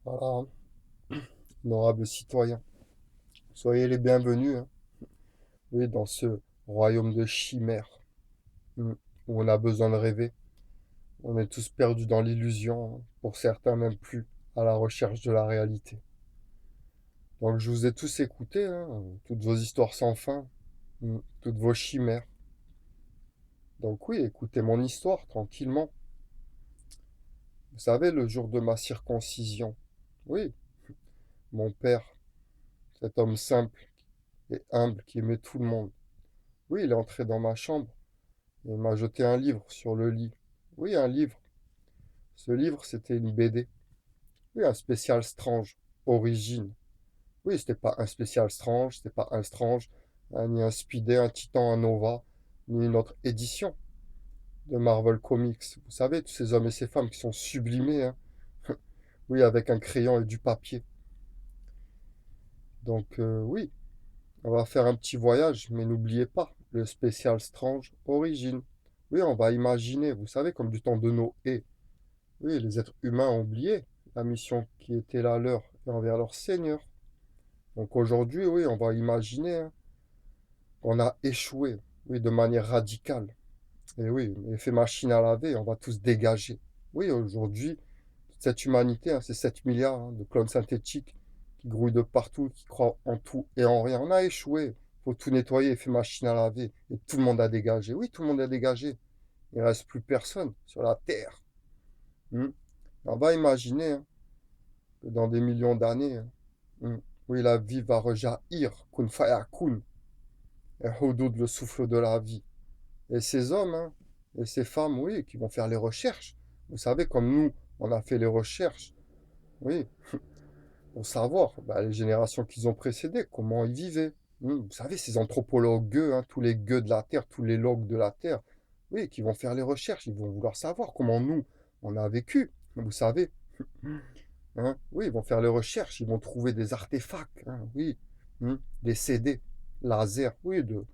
Voilà, honorables citoyens, soyez les bienvenus, hein, oui, dans ce royaume de chimères, mm, où on a besoin de rêver. On est tous perdus dans l'illusion, hein, pour certains même plus, à la recherche de la réalité. Donc je vous ai tous écoutés, hein, toutes vos histoires sans fin, toutes vos chimères. Donc oui, écoutez mon histoire tranquillement. Vous savez, le jour de ma circoncision, oui, mon père, cet homme simple et humble qui aimait tout le monde, oui, il est entré dans ma chambre. Il m'a jeté un livre sur le lit. Oui, un livre. Ce livre, c'était une BD. Oui, un spécial Strange. Origine. Oui, c'était pas un spécial Strange, c'était pas un Strange, hein, ni un Speedy, un Titan, un Nova, ni une autre édition de Marvel Comics. Vous savez, tous ces hommes et ces femmes qui sont sublimés, hein. Oui, avec un crayon et du papier. Donc, oui, on va faire un petit voyage, mais n'oubliez pas, le spécial Strange Origine. Oui, on va imaginer, vous savez, comme du temps de Noé. Oui, les êtres humains ont oublié la mission qui était la leur et envers leur Seigneur. Donc aujourd'hui, oui, on va imaginer, hein, qu'on a échoué, oui, de manière radicale. Et oui, effet machine à laver, on va tous dégager. Oui, aujourd'hui, toute cette humanité, hein, ces 7 milliards, hein, de clones synthétiques qui grouillent de partout, qui croient en tout et en rien. On a échoué. Faut tout nettoyer, effet machine à laver. Et tout le monde a dégagé. Oui, tout le monde a dégagé. Il ne reste plus personne sur la Terre. Hmm. On va imaginer, hein, que dans des millions d'années, hein, oui, la vie va rejaillir, kun fayakun, et Houdoud, le souffle de la vie. Et ces hommes, hein, et ces femmes, oui, qui vont faire les recherches. Vous savez, comme nous, on a fait les recherches, oui, pour savoir, bah, les générations qui ont précédé, comment ils vivaient. Vous savez, ces anthropologues, gueux, hein, tous les gueux de la Terre, tous les logs de la Terre, oui, qui vont faire les recherches, ils vont vouloir savoir comment nous, on a vécu. Vous savez, hein. Oui, ils vont faire les recherches, ils vont trouver des artefacts, hein, oui, des CD, laser, oui, de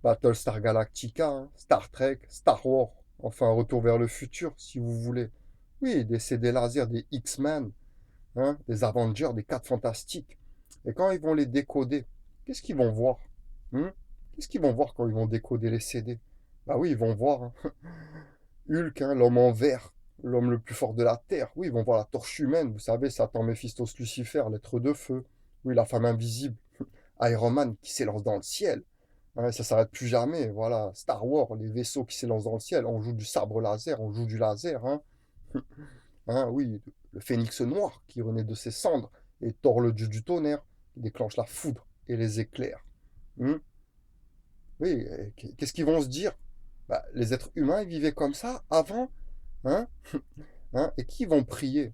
Battlestar Galactica, hein, Star Trek, Star Wars, enfin Retour vers le futur, si vous voulez. Oui, des CD laser, des X-Men, hein, des Avengers, des 4 Fantastiques. Et quand ils vont les décoder, qu'est-ce qu'ils vont voir? hein Qu'est-ce qu'ils vont voir quand ils vont décoder les CD? Bah oui, ils vont voir, hein, Hulk, hein, l'homme en vert, l'homme le plus fort de la Terre. Oui, ils vont voir la torche humaine, vous savez, Satan, Méphistos, Lucifer, l'être de feu. Oui, la femme invisible, Iron Man qui s'élance dans le ciel. Hein, ça s'arrête plus jamais, voilà. Star Wars, les vaisseaux qui s'élancent dans le ciel. On joue du sabre laser, on joue du laser, hein. Hein, oui, le phénix noir qui renaît de ses cendres. Et Thor, le dieu du tonnerre, qui déclenche la foudre et les éclairs. Hmm. Oui, qu'est-ce qu'ils vont se dire? Bah, les êtres humains, ils vivaient comme ça avant, hein? Hein, et qui vont prier?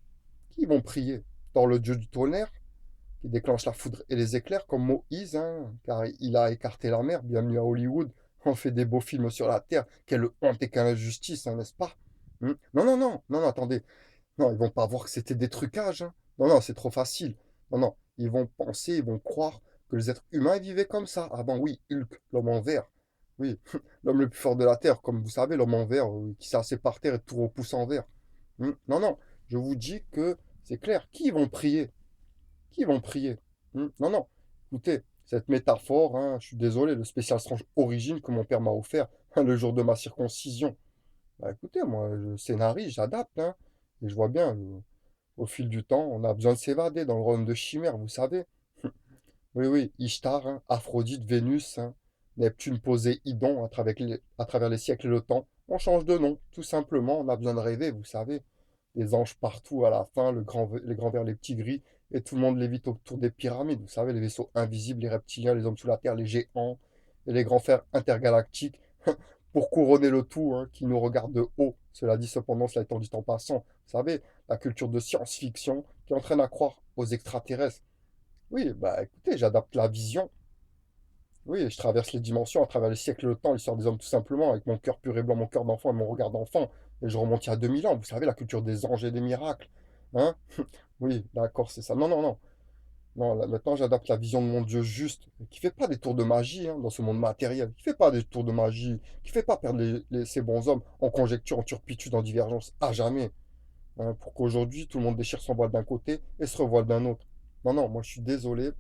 Qui vont prier? Dans le dieu du tonnerre, qui déclenche la foudre et les éclairs, comme Moïse, hein, car il a écarté la mer. Bienvenue à Hollywood. On fait des beaux films sur la Terre. Quelle honte et quelle injustice, hein, n'est-ce pas? Non, non, non, non, non, attendez. Non, ils vont pas voir que c'était des trucages, hein. Non, non, c'est trop facile. Non, non, ils vont penser, ils vont croire que les êtres humains ils vivaient comme ça. Ah ben oui, Hulk, l'homme en vert. Oui, l'homme le plus fort de la Terre, comme vous savez, l'homme en vert, qui s'est assis par terre et tout repousse en vert. Non, non, je vous dis que c'est clair. Qui vont prier? Qui vont prier? Non, non. Écoutez, cette métaphore, hein, je suis désolé, le spécial Strange Origine que mon père m'a offert, hein, le jour de ma circoncision. Bah écoutez, moi, je scénarise, j'adapte, hein, et je vois bien, au fil du temps, on a besoin de s'évader dans le royaume de chimères, vous savez. Oui, oui, Ishtar, hein, Aphrodite, Vénus, hein, Neptune, Poséidon, à travers les siècles et le temps. On change de nom, tout simplement, on a besoin de rêver, vous savez. Des anges partout à la fin, les grands vers, les petits gris, et tout le monde lévite autour des pyramides. Vous savez, les vaisseaux invisibles, les reptiliens, les hommes sous la terre, les géants, et les grands fers intergalactiques, pour couronner le tout, hein, qui nous regarde de haut. Cela dit cependant, cela étant dit en passant, vous savez, la culture de science-fiction qui entraîne à croire aux extraterrestres. Oui, bah écoutez, j'adapte la vision. Oui, je traverse les dimensions à travers les siècles et le temps, l'histoire des hommes tout simplement, avec mon cœur pur et blanc, mon cœur d'enfant et mon regard d'enfant. Et je remonte il y a 2000 ans, vous savez, la culture des anges et des miracles. Hein? Oui, d'accord, c'est ça. Non, non, non. Non, là, maintenant j'adapte la vision de mon Dieu juste, qui fait pas des tours de magie, hein, dans ce monde matériel, qui fait pas des tours de magie, qui fait pas perdre ces bons hommes en conjecture, en turpitude, en divergence, à jamais. hein, pour qu'aujourd'hui tout le monde déchire son voile d'un côté et se revoile d'un autre. Non, non, moi je suis désolé,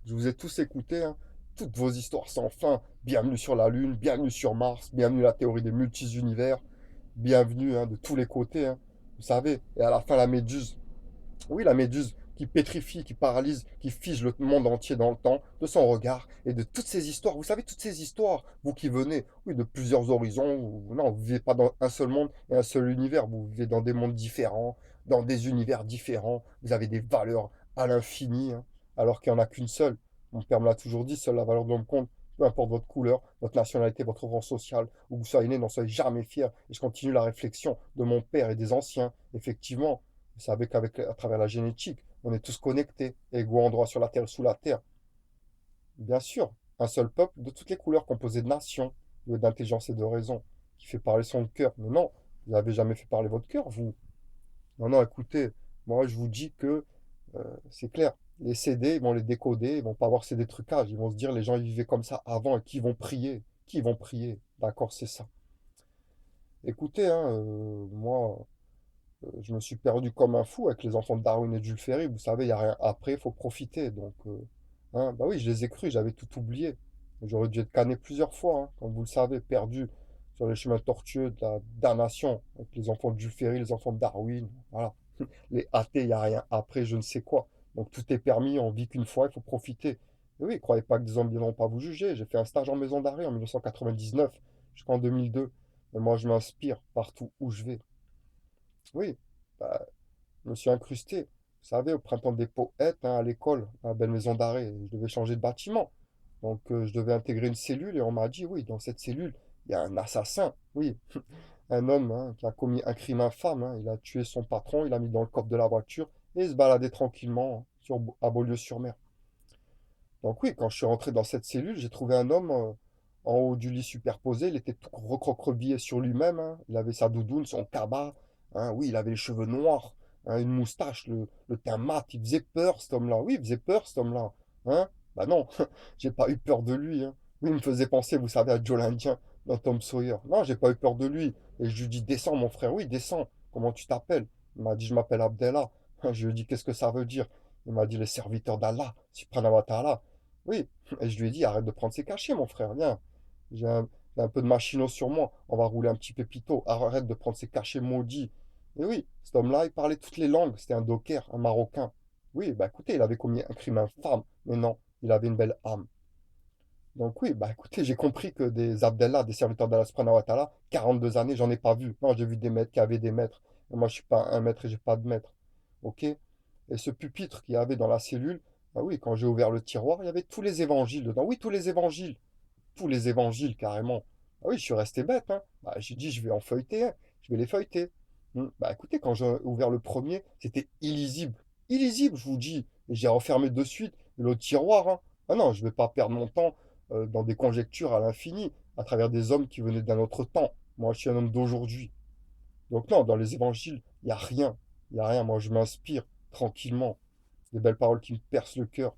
je vous ai tous écoutés, hein. Toutes vos histoires sans fin. Bienvenue sur la Lune, bienvenue sur Mars, bienvenue la théorie des multi-univers, bienvenue hein, de tous les côtés, hein. Vous savez, et à la fin la méduse. Oui, la méduse qui pétrifie, qui paralyse, qui fige le monde entier dans le temps, de son regard et de toutes ces histoires. Vous savez, toutes ces histoires, vous qui venez, oui, de plusieurs horizons, non, vous ne vivez pas dans un seul monde et un seul univers, vous vivez dans des mondes différents, dans des univers différents, vous avez des valeurs à l'infini, hein, alors qu'il n'y en a qu'une seule. Mon père me l'a toujours dit, seule la valeur de l'homme compte, peu importe votre couleur, votre nationalité, votre rang social, où vous soyez né, n'en soyez jamais fier. Et je continue la réflexion de mon père et des anciens, effectivement. Vous savez à travers la génétique, on est tous connectés, égaux en droit sur la terre et sous la terre. Bien sûr, un seul peuple de toutes les couleurs composé de nations, d'intelligence et de raison, qui fait parler son cœur. Mais non, vous n'avez jamais fait parler votre cœur, vous. Non, non, écoutez, moi je vous dis que c'est clair. Les CD, ils vont les décoder, ils vont pas avoir CD trucage. Ils vont se dire, les gens ils vivaient comme ça avant et qui vont prier. Qui vont prier. D'accord, c'est ça. Écoutez, hein, moi, je me suis perdu comme un fou avec les enfants de Darwin et de Jules Ferry. Vous savez, il n'y a rien après, il faut profiter. Donc, hein, bah oui, je les ai crus, j'avais tout oublié. J'aurais dû être cané plusieurs fois, hein, comme vous le savez, perdu sur les chemins tortueux de la damnation, avec les enfants de Jules Ferry, les enfants de Darwin. Voilà. Les athées, il n'y a rien après, je ne sais quoi. Donc tout est permis, on vit qu'une fois, il faut profiter. Et oui, croyez pas que des hommes ne viendront pas vous juger. J'ai fait un stage en maison d'arrêt en 1999 jusqu'en 2002. Et moi, je m'inspire partout où je vais. Oui, bah, je me suis incrusté. Vous savez, au printemps des poètes, hein, à l'école, à la belle maison d'arrêt, je devais changer de bâtiment. Donc, je devais intégrer une cellule et on m'a dit, oui, dans cette cellule, il y a un assassin. Oui, un homme hein, qui a commis un crime infâme, hein. Il a tué son patron, il l'a mis dans le coffre de la voiture et il se baladait tranquillement hein, à Beaulieu-sur-Mer. Donc oui, quand je suis rentré dans cette cellule, j'ai trouvé un homme en haut du lit superposé. Il était tout recroquevillé sur lui-même, hein. Il avait sa doudoune, son cabas, hein. Oui, il avait les cheveux noirs, hein, une moustache, le teint mat. Il faisait peur, cet homme-là. Oui, il faisait peur, cet homme-là. Hein? Bah non, j'ai pas eu peur de lui, hein. Oui, il me faisait penser, vous savez, à Joe l'Indien dans Tom Sawyer. Non, j'ai pas eu peur de lui. Et je lui dis, descends, mon frère. Oui, descends. Comment tu t'appelles? Il m'a dit, je m'appelle Abdallah. Je lui ai dit, qu'est-ce que ça veut dire? Il m'a dit, les serviteurs d'Allah, Subhanahu wa ta'ala. Oui, et je lui ai dit, arrête de prendre ses cachets, mon frère, viens. J'ai un, j'ai un peu de machino sur moi, on va rouler un petit pépito. Arrête de prendre ses cachets maudits. Et oui, cet homme-là, il parlait toutes les langues, c'était un docker, un Marocain. Oui, bah écoutez, il avait commis un crime infâme, mais non, il avait une belle âme. Donc oui, bah écoutez, j'ai compris que des Abdellah, des serviteurs d'Allah subhanahu wa ta'ala, 42 années, j'en ai pas vu. Non, j'ai vu des maîtres qui avaient des maîtres. Et moi, je suis pas un maître et j'ai pas de maître. Ok? Et ce pupitre qu'il y avait dans la cellule, bah oui, quand j'ai ouvert le tiroir, il y avait tous les évangiles dedans. Oui, tous les évangiles carrément. Ah oui, je suis resté bête, hein. Bah, j'ai dit, je vais en feuilleter, hein. Je vais les feuilleter. Bah écoutez, quand j'ai ouvert le premier, c'était illisible. Illisible, je vous dis. Et j'ai refermé de suite l'autre tiroir, hein. Ah non, je ne vais pas perdre mon temps dans des conjectures à l'infini, à travers des hommes qui venaient d'un autre temps. Moi, je suis un homme d'aujourd'hui. Donc non, dans les évangiles, il n'y a rien. Il n'y a rien. Moi, je m'inspire tranquillement. Des belles paroles qui me percent le cœur.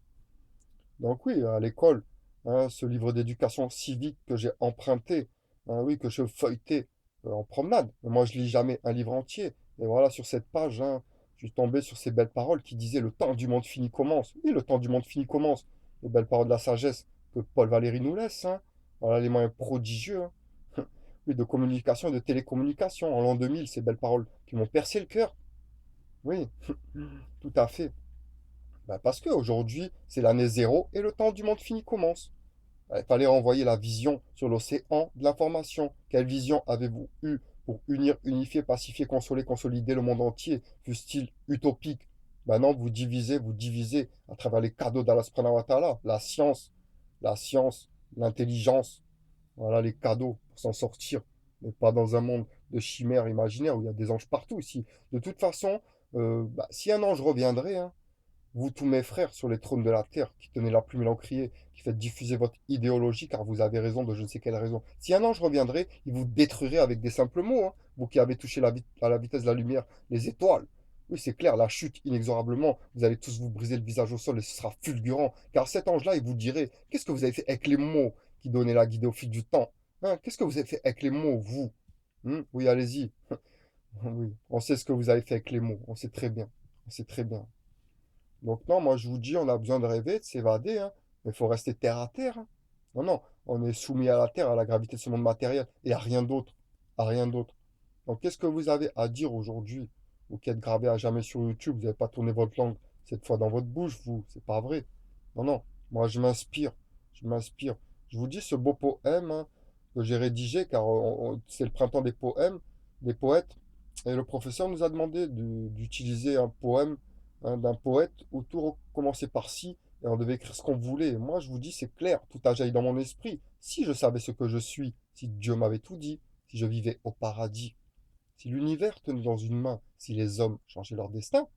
Donc oui, à l'école, hein, ce livre d'éducation civique que j'ai emprunté, hein, oui, que je feuilletais en promenade. Mais moi, je lis jamais un livre entier. Et voilà, sur cette page, hein, je suis tombé sur ces belles paroles qui disaient le temps du monde fini commence. Oui, le temps du monde fini commence. Les belles paroles de la sagesse que Paul Valéry nous laisse. Hein. Voilà les moyens prodigieux. Hein. Oui, de communication, de télécommunication. En l'an 2000, ces belles paroles qui m'ont percé le cœur. Oui, tout à fait. Bah, parce qu'aujourd'hui, c'est l'année zéro et le temps du monde fini commence. Il fallait renvoyer la vision sur l'océan de l'information. Quelle vision avez-vous eue pour unir, unifier, pacifier, consoler, consolider le monde entier, fût-il utopique? Maintenant, vous divisez à travers les cadeaux d'Allah subhanahu wa ta'ala, la science, l'intelligence, voilà les cadeaux pour s'en sortir, mais pas dans un monde de chimères imaginaires où il y a des anges partout ici. De toute façon, bah, si un ange reviendrait, hein, vous tous mes frères sur les trônes de la terre, qui tenez la plume et l'encrier, qui faites diffuser votre idéologie, car vous avez raison de je ne sais quelle raison. Si un ange reviendrait, il vous détruirait avec des simples mots, hein. Vous qui avez touché à la vitesse de la lumière, les étoiles. Oui, c'est clair, la chute, inexorablement, vous allez tous vous briser le visage au sol et ce sera fulgurant. Car cet ange-là, il vous dirait, qu'est-ce que vous avez fait avec les mots qui donnaient la guidée au fil du temps? Hein, qu'est-ce que vous avez fait avec les mots, vous? Oui, allez-y. Oui, on sait ce que vous avez fait avec les mots, on sait très bien. On sait très bien. Donc non, moi je vous dis, on a besoin de rêver, de s'évader, hein. Mais il faut rester terre à terre, hein. Non, non, on est soumis à la terre, à la gravité de ce monde matériel, et à rien d'autre. À rien d'autre. Donc qu'est-ce que vous avez à dire aujourd'hui? Vous qui êtes gravé à jamais sur YouTube, vous n'avez pas tourné votre langue cette fois dans votre bouche, vous, c'est pas vrai. Non, non, moi je m'inspire, je m'inspire. Je vous dis ce beau poème, hein, que j'ai rédigé, car c'est le printemps des poèmes, des poètes, et le professeur nous a demandé d'utiliser un poème, hein, d'un poète où tout recommençait par si, et on devait écrire ce qu'on voulait. Et moi je vous dis, c'est clair, tout a jailli dans mon esprit. Si je savais ce que je suis, si Dieu m'avait tout dit, si je vivais au paradis, si l'univers tenait dans une main, si les hommes changeaient leur destin,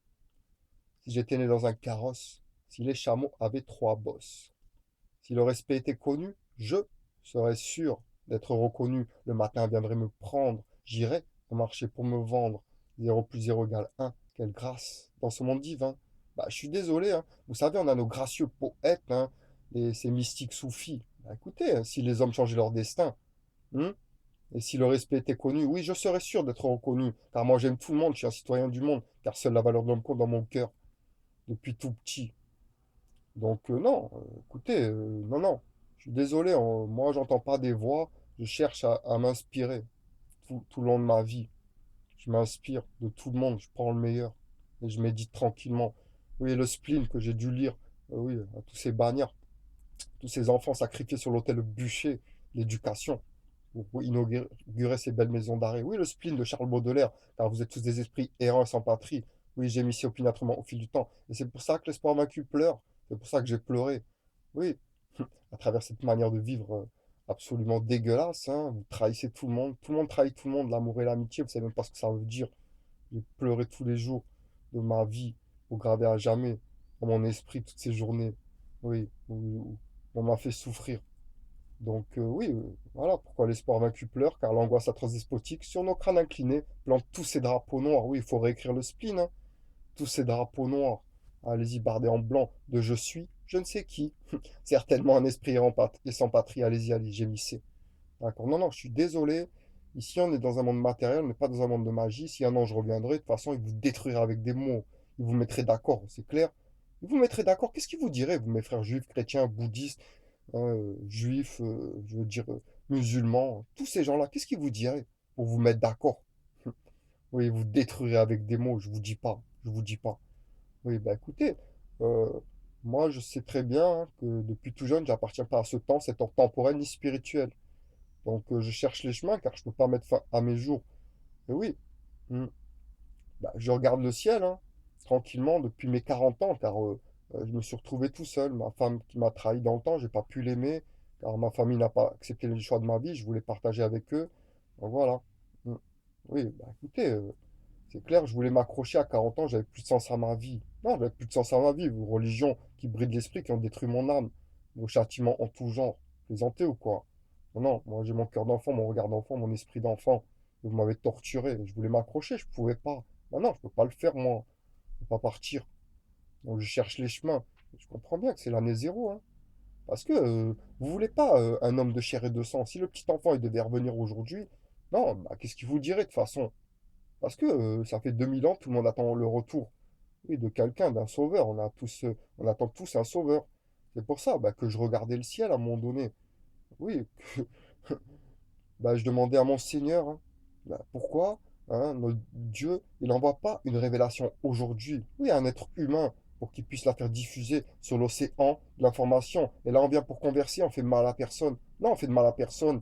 si j'étais né dans un carrosse, si les chameaux avaient trois bosses, si le respect était connu, je serais sûr d'être reconnu. Le matin viendrait me prendre, j'irais au marché pour me vendre. 0 plus 0 égale 1. Quelle grâce dans ce monde divin. Bah, je suis désolé, hein. Vous savez, on a nos gracieux poètes, hein, et ces mystiques soufis. Bah, écoutez, hein, si les hommes changeaient leur destin, hein, et si le respect était connu, oui, je serais sûr d'être reconnu, car moi j'aime tout le monde, je suis un citoyen du monde, car seule la valeur de l'homme compte dans mon cœur, depuis tout petit. Donc non, écoutez, non, non, je suis désolé, moi j'entends pas des voix, je cherche à m'inspirer tout le long de ma vie. Je m'inspire de tout le monde, je prends le meilleur, et je médite tranquillement. Oui, le spleen que j'ai dû lire, oui, à tous ces bagnards, tous ces enfants sacrifiés sur l'autel de bûcher, l'éducation pour inaugurer ces belles maisons d'arrêt. Oui, le spleen de Charles Baudelaire, car vous êtes tous des esprits errants et sans patrie. Oui, j'ai mis opiniâtrement au fil du temps. Et c'est pour ça que l'espoir vaincu pleure. C'est pour ça que j'ai pleuré. Oui, à travers cette manière de vivre absolument dégueulasse, hein, vous trahissez tout le monde trahit tout le monde, l'amour et l'amitié, vous savez même pas ce que ça veut dire. J'ai pleuré tous les jours de ma vie, pour graver à jamais dans mon esprit toutes ces journées. Oui, où on m'a fait souffrir. Donc oui, voilà pourquoi l'espoir vaincu pleure, car l'angoisse atroce despotique sur nos crânes inclinés plante tous ces drapeaux noirs. Oui, il faut réécrire le spleen, hein. Tous ces drapeaux noirs. Allez-y, bardés en blanc de je suis, je ne sais qui. Certainement un esprit et sans patrie. Allez-y, allez, gémissez. D'accord. Non, non, je suis désolé. Ici, on est dans un monde matériel, on n'est pas dans un monde de magie. Si un ange reviendrait, de toute façon, il vous détruirait avec des mots. Il vous mettrait d'accord, c'est clair. Il vous mettrait d'accord. Qu'est-ce qu'il vous dirait, vous, mes frères juifs, chrétiens, bouddhistes, hein, juifs, je veux dire, musulmans, tous ces gens-là, qu'est-ce qu'ils vous diraient pour vous mettre d'accord? Oui, vous détruirez avec des mots, je vous dis pas, je vous dis pas. Oui, bah écoutez, euh, moi je sais très bien, hein, que depuis tout jeune, j'appartiens pas à ce temps, cet temps temporel ni spirituel. Donc je cherche les chemins car je peux pas mettre fin à mes jours. Et oui, hmm, bah, je regarde le ciel, hein, tranquillement depuis mes 40 ans, car je me suis retrouvé tout seul. Ma femme qui m'a trahi dans le temps, j'ai pas pu l'aimer, car ma famille n'a pas accepté le choix de ma vie, je voulais partager avec eux. Donc voilà. Mm. Oui, bah écoutez, c'est clair, je voulais m'accrocher à 40 ans, j'avais plus de sens à ma vie. Non, j'avais plus de sens à ma vie, vos religions qui brident l'esprit, qui ont détruit mon âme, vos châtiments en tout genre. Plaisantez ou quoi? Non, non, moi j'ai mon cœur d'enfant, mon regard d'enfant, mon esprit d'enfant. Vous m'avez torturé, je voulais m'accrocher, je pouvais pas. Maintenant, je peux pas le faire, moi. Je peux pas partir. Donc je cherche les chemins. Je comprends bien que c'est l'année zéro, hein. Parce que vous voulez pas un homme de chair et de sang. Si le petit enfant il devait revenir aujourd'hui, non, bah, qu'est-ce qu'il vous dirait de toute façon? Parce que ça fait 2000 ans, tout le monde attend le retour, oui, de quelqu'un, d'un sauveur. On attend tous un sauveur. C'est pour ça bah, que je regardais le ciel à un moment donné. Oui, bah, je demandais à mon Seigneur, hein, bah, pourquoi hein, notre Dieu, il n'envoie pas une révélation aujourd'hui, oui, à un être humain, pour qu'il puisse la faire diffuser sur l'océan de l'information. Et là, on vient pour converser, on fait mal à personne. Non, on fait de mal à personne.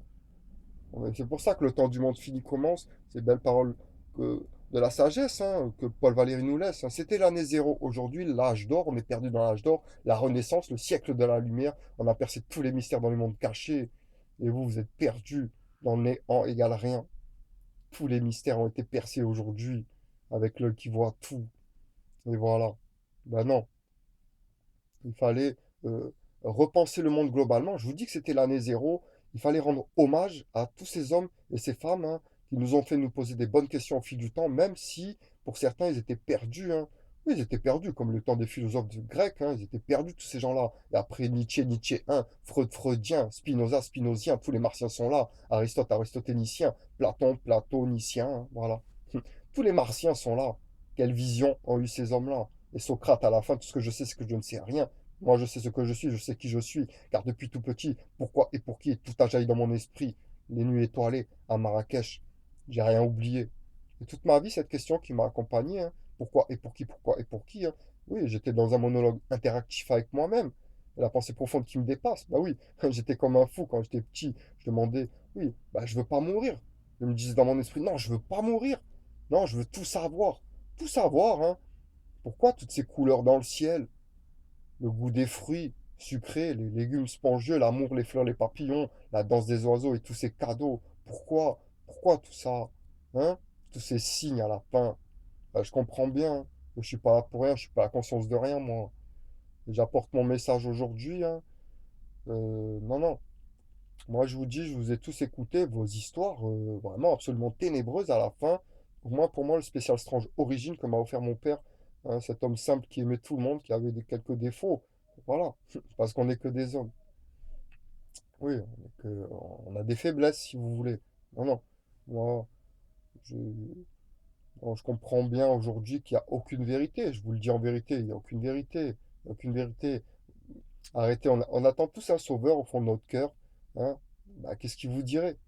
C'est pour ça que le temps du monde fini commence. Ces belles paroles de la sagesse, hein, que Paul Valéry nous laisse, hein. C'était l'année zéro. Aujourd'hui, l'âge d'or, on est perdu dans l'âge d'or. La Renaissance, le siècle de la lumière. On a percé tous les mystères dans le monde caché. Et vous, vous êtes perdus dans le néant égal rien. Tous les mystères ont été percés aujourd'hui avec l'œil qui voit tout. Et voilà. Ben non, il fallait euh, repenser le monde globalement. Je vous dis que c'était l'année zéro. Il fallait rendre hommage à tous ces hommes et ces femmes, hein, qui nous ont fait nous poser des bonnes questions au fil du temps, même si pour certains ils étaient perdus, hein. Oui, ils étaient perdus, comme le temps des philosophes grecs, hein, ils étaient perdus, tous ces gens-là. Et après Nietzsche, Nietzschéen, Freud, Freudien, Spinoza, Spinozien, tous les martiens sont là. Aristote, aristotélicien, Platon, platonicien, hein, voilà. Tous les martiens sont là. Quelle vision ont eu ces hommes-là? Et Socrate, à la fin, tout ce que je sais, c'est que je ne sais rien. Moi, je sais ce que je suis, je sais qui je suis. Car depuis tout petit, pourquoi et pour qui, tout a jailli dans mon esprit. Les nuits étoilées, à Marrakech, j'ai rien oublié. Et toute ma vie, cette question qui m'a accompagné, hein. Pourquoi et pour qui, hein. Oui, j'étais dans un monologue interactif avec moi-même. Et la pensée profonde qui me dépasse. Bah oui, j'étais comme un fou quand j'étais petit. Je demandais, oui, bah je veux pas mourir. Je me disais dans mon esprit, non, je veux pas mourir. Non, je veux tout savoir. Tout savoir, hein. Pourquoi toutes ces couleurs dans le ciel? Le goût des fruits sucrés, les légumes spongieux, l'amour, les fleurs, les papillons, la danse des oiseaux et tous ces cadeaux. Pourquoi? Pourquoi tout ça? Hein? Tous ces signes à la fin. Bah, je comprends bien, hein, que je suis pas là pour rien, je suis pas la conscience de rien, moi. Et j'apporte mon message aujourd'hui, hein. Non, non. Moi, je vous dis, je vous ai tous écouté, vos histoires vraiment absolument ténébreuses à la fin. Pour moi, le spécial Strange Origine que m'a offert mon père, hein, cet homme simple qui aimait tout le monde, qui avait quelques défauts. Voilà, parce qu'on n'est que des hommes. Oui, on a des faiblesses, si vous voulez. Non, non. Moi, je, bon, je comprends bien aujourd'hui qu'il n'y a aucune vérité. Je vous le dis en vérité, il n'y a aucune vérité. Il n'y a aucune vérité. Arrêtez, on attend tous un sauveur au fond de notre cœur. Hein. Bah, qu'est-ce qu'il vous dirait?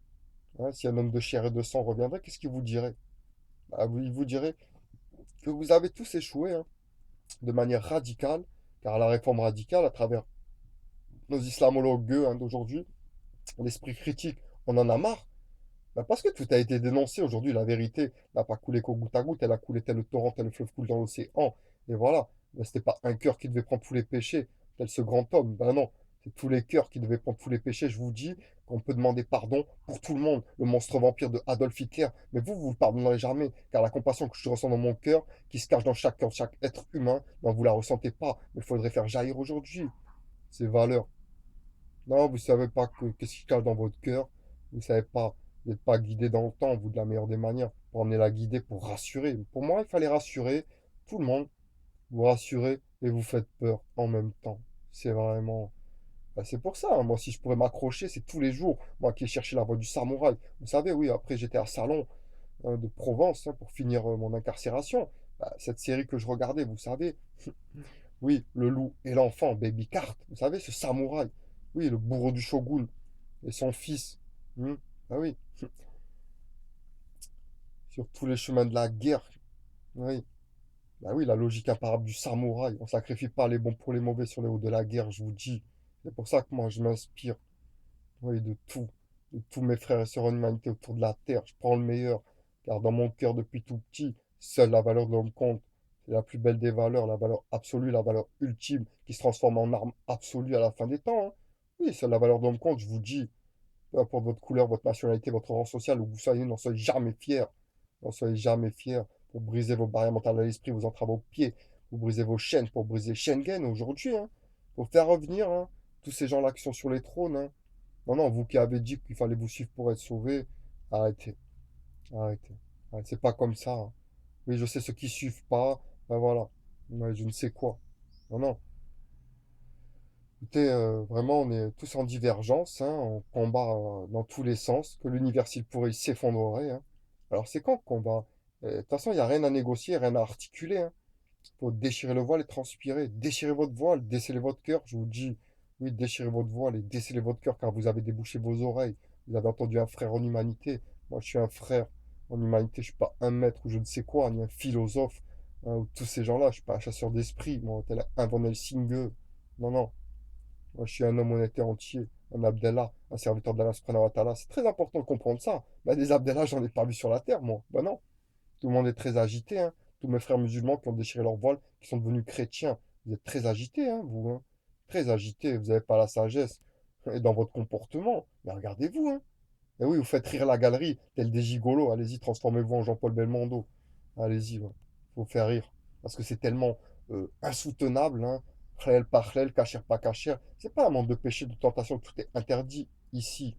Hein, si un homme de chair et de sang reviendrait, qu'est-ce qu'il vous dirait? Bah, il vous dirait que vous avez tous échoué, hein, de manière radicale, car la réforme radicale, à travers nos islamologues hein, d'aujourd'hui, l'esprit critique, on en a marre. Bah, parce que tout a été dénoncé aujourd'hui, la vérité n'a pas coulé qu'au goutte à goutte, elle a coulé tel le torrent, tel le fleuve coule dans l'océan. Et voilà, bah, c'était pas un cœur qui devait prendre tous les péchés, tel ce grand homme. Ben non, c'est tous les cœurs qui devaient prendre tous les péchés. Je vous dis qu'on peut demander pardon pour tout le monde. Le monstre vampire de Adolf Hitler, mais vous ne le pardonnerez jamais, car la compassion que je ressens dans mon cœur, qui se cache dans chaque cœur, chaque être humain, ben, vous la ressentez pas. Mais il faudrait faire jaillir aujourd'hui ces valeurs. Non, vous savez pas qu'est-ce qui se cache dans votre cœur. Vous savez pas. Vous n'êtes pas guidé dans le temps, vous, de la meilleure des manières. Pour emmener la guider, pour rassurer. Pour moi, il fallait rassurer tout le monde. Vous rassurez et vous faites peur en même temps. C'est vraiment. Bah, c'est pour ça, hein. Moi, si je pourrais m'accrocher, c'est tous les jours. Moi qui ai cherché la voie du samouraï. Vous savez, oui, après, j'étais à Salon de Provence hein, pour finir mon incarcération. Bah, cette série que je regardais, vous savez. Oui, le loup et l'enfant, Baby Cart. Vous savez, ce samouraï. Oui, le bourreau du shogun et son fils. Hmm. Ah oui, sur tous les chemins de la guerre. Oui, bah oui, la logique imparable du samouraï. On sacrifie pas les bons pour les mauvais sur les hauts de la guerre, je vous dis. C'est pour ça que moi, je m'inspire, oui, de tous mes frères et sœurs en humanité autour de la terre. Je prends le meilleur, car dans mon cœur, depuis tout petit, seule la valeur de l'homme compte. C'est la plus belle des valeurs, la valeur absolue, la valeur ultime, qui se transforme en arme absolue à la fin des temps, hein. Oui, seule la valeur de l'homme compte, je vous dis. Peu importe votre couleur, votre nationalité, votre rang social, où vous soyez, n'en soyez jamais fiers. N'en soyez jamais fiers. Pour briser vos barrières mentales à l'esprit, vos entraves aux pieds, pour briser vos chaînes, pour briser Schengen aujourd'hui, hein. Pour faire revenir hein, tous ces gens-là qui sont sur les trônes. Hein. Non, non, vous qui avez dit qu'il fallait vous suivre pour être sauvé, arrêtez. Arrêtez. C'est pas comme ça, hein. Oui, je sais ceux qui suivent pas, ben voilà. Ouais, je ne sais quoi. Non, non. Écoutez, vraiment, on est tous en divergence, hein, on combat dans tous les sens, que l'univers, s'il pourrait, il s'effondrerait, hein. Alors c'est quand qu'on va... De toute façon, il n'y a rien à négocier, rien à articuler, hein. Faut déchirer le voile et transpirer. Déchirez votre voile, descellez votre cœur, je vous dis. Oui, déchirez votre voile et descellez votre cœur, car vous avez débouché vos oreilles. Vous avez entendu un frère en humanité. Moi, je suis un frère en humanité, je suis pas un maître ou je ne sais quoi, ni un philosophe, hein, ou tous ces gens-là. Je suis pas un chasseur d'esprit, moi, tel un Van Helsing. Non, non. Moi, je suis un homme honnête et entier, un Abdallah, un serviteur d'Allah subhanahu wa ta'ala. C'est très important de comprendre ça. Bah, des Abdallah, j'en ai pas vu sur la terre, moi. Bah non. Tout le monde est très agité, hein. Tous mes frères musulmans qui ont déchiré leur voile, qui sont devenus chrétiens. Vous êtes très agités, hein, vous, hein. Très agités. Vous n'avez pas la sagesse. Et dans votre comportement. Mais regardez-vous, hein. Et oui, vous faites rire la galerie, tel des gigolos. Allez-y, transformez-vous en Jean-Paul Belmondo. Allez-y, ouais. Faut faire rire. Parce que c'est tellement insoutenable, hein. Halal pas halal, kasher pas kasher. C'est pas un monde de péché, de tentation, tout est interdit ici.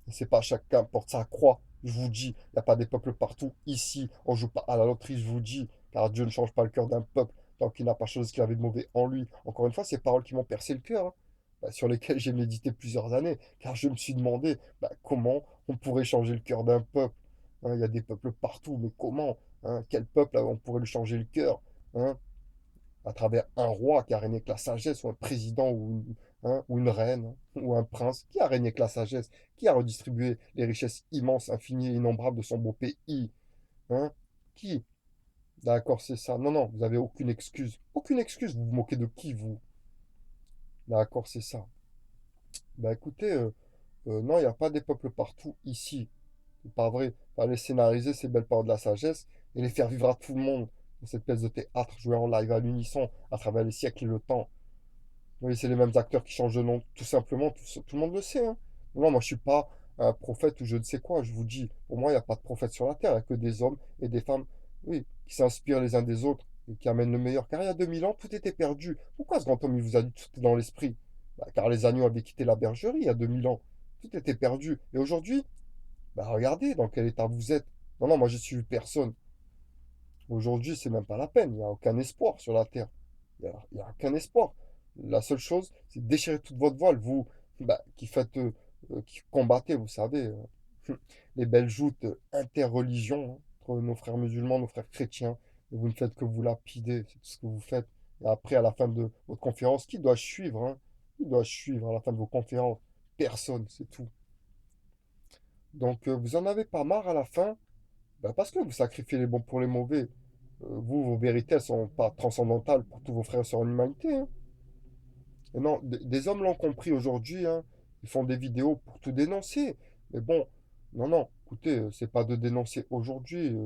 Et c'est pas chacun porte sa croix. Je vous dis, il n'y a pas des peuples partout. Ici, on joue pas à la loterie, je vous dis. Car Dieu ne change pas le cœur d'un peuple tant qu'il n'a pas chose qu'il avait de mauvais en lui. Encore une fois, ces paroles qui m'ont percé le cœur, hein, bah, sur lesquelles j'ai médité plusieurs années. Car je me suis demandé bah, comment on pourrait changer le cœur d'un peuple. Hein, il y a des peuples partout, mais comment? Hein. Quel peuple on pourrait lui changer le cœur, hein, à travers un roi qui a régné avec la sagesse, ou un président, ou une reine, hein, ou un prince, qui a régné avec la sagesse, qui a redistribué les richesses immenses, infinies et innombrables de son beau pays, hein? Qui? D'accord, c'est ça. Non, non, vous avez aucune excuse. Aucune excuse, vous vous moquez de qui, vous? D'accord, c'est ça. Bah écoutez, non, il n'y a pas des peuples partout ici. C'est pas vrai. Fallait scénariser ces belles paroles de la sagesse et les faire vivre à tout le monde dans cette pièce de théâtre jouée en live à l'unisson à travers les siècles et le temps. Oui, c'est les mêmes acteurs qui changent de nom, tout simplement, tout le monde le sait, hein. Non, moi je suis pas un prophète ou je ne sais quoi, je vous dis, pour moi il n'y a pas de prophète sur la terre, il n'y a que des hommes et des femmes, oui, qui s'inspirent les uns des autres et qui amènent le meilleur. Car il y a 2000 ans, tout était perdu. Pourquoi ce grand homme il vous a dit tout était dans l'esprit? Bah, car les agneaux avaient quitté la bergerie il y a 2000 ans. Tout était perdu. Et aujourd'hui, bah regardez dans quel état vous êtes. Non, non, moi j'ai suivi personne. Aujourd'hui, c'est même pas la peine. Il n'y a aucun espoir sur la terre. Il y a aucun espoir. La seule chose, c'est déchirer toute votre voile. Vous, bah, qui combattez, vous savez, les belles joutes interreligions, hein, entre nos frères musulmans, nos frères chrétiens. Et vous ne faites que vous lapider. C'est tout ce que vous faites. Et après, à la fin de votre conférence, qui doit suivre, hein? Qui doit suivre à la fin de vos conférences? Personne, c'est tout. Donc, vous en avez pas marre à la fin? Bah, parce que vous sacrifiez les bons pour les mauvais. Vous, vos vérités, elles sont pas transcendantales pour tous vos frères et sœurs en humanité, hein. Et non, des hommes l'ont compris aujourd'hui, hein. Ils font des vidéos pour tout dénoncer. Mais bon, non, non, écoutez, c'est pas de dénoncer aujourd'hui.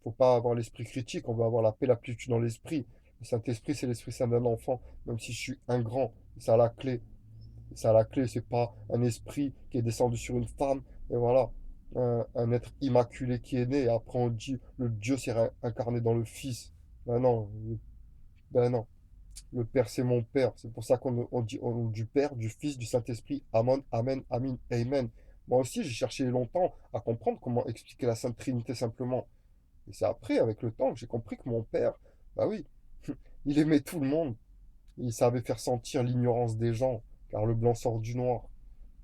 Faut pas avoir l'esprit critique, on va avoir la paix, la plénitude dans l'esprit. Le Saint-Esprit, c'est l'Esprit Saint d'un enfant, même si je suis un grand. C'est à la clé. C'est à la clé, c'est pas un esprit qui est descendu sur une femme, et voilà. Un être immaculé qui est né, et après on dit le Dieu s'est incarné dans le Fils. Ben non, ben non. Le Père, c'est mon Père. C'est pour ça on dit au nom du Père, du Fils, du Saint-Esprit. Amen, Amen, Amin, Amen. Moi aussi, j'ai cherché longtemps à comprendre comment expliquer la Sainte Trinité simplement. Et c'est après, avec le temps, que j'ai compris que mon Père, bah oui, il aimait tout le monde. Il savait faire sentir l'ignorance des gens, car le blanc sort du noir.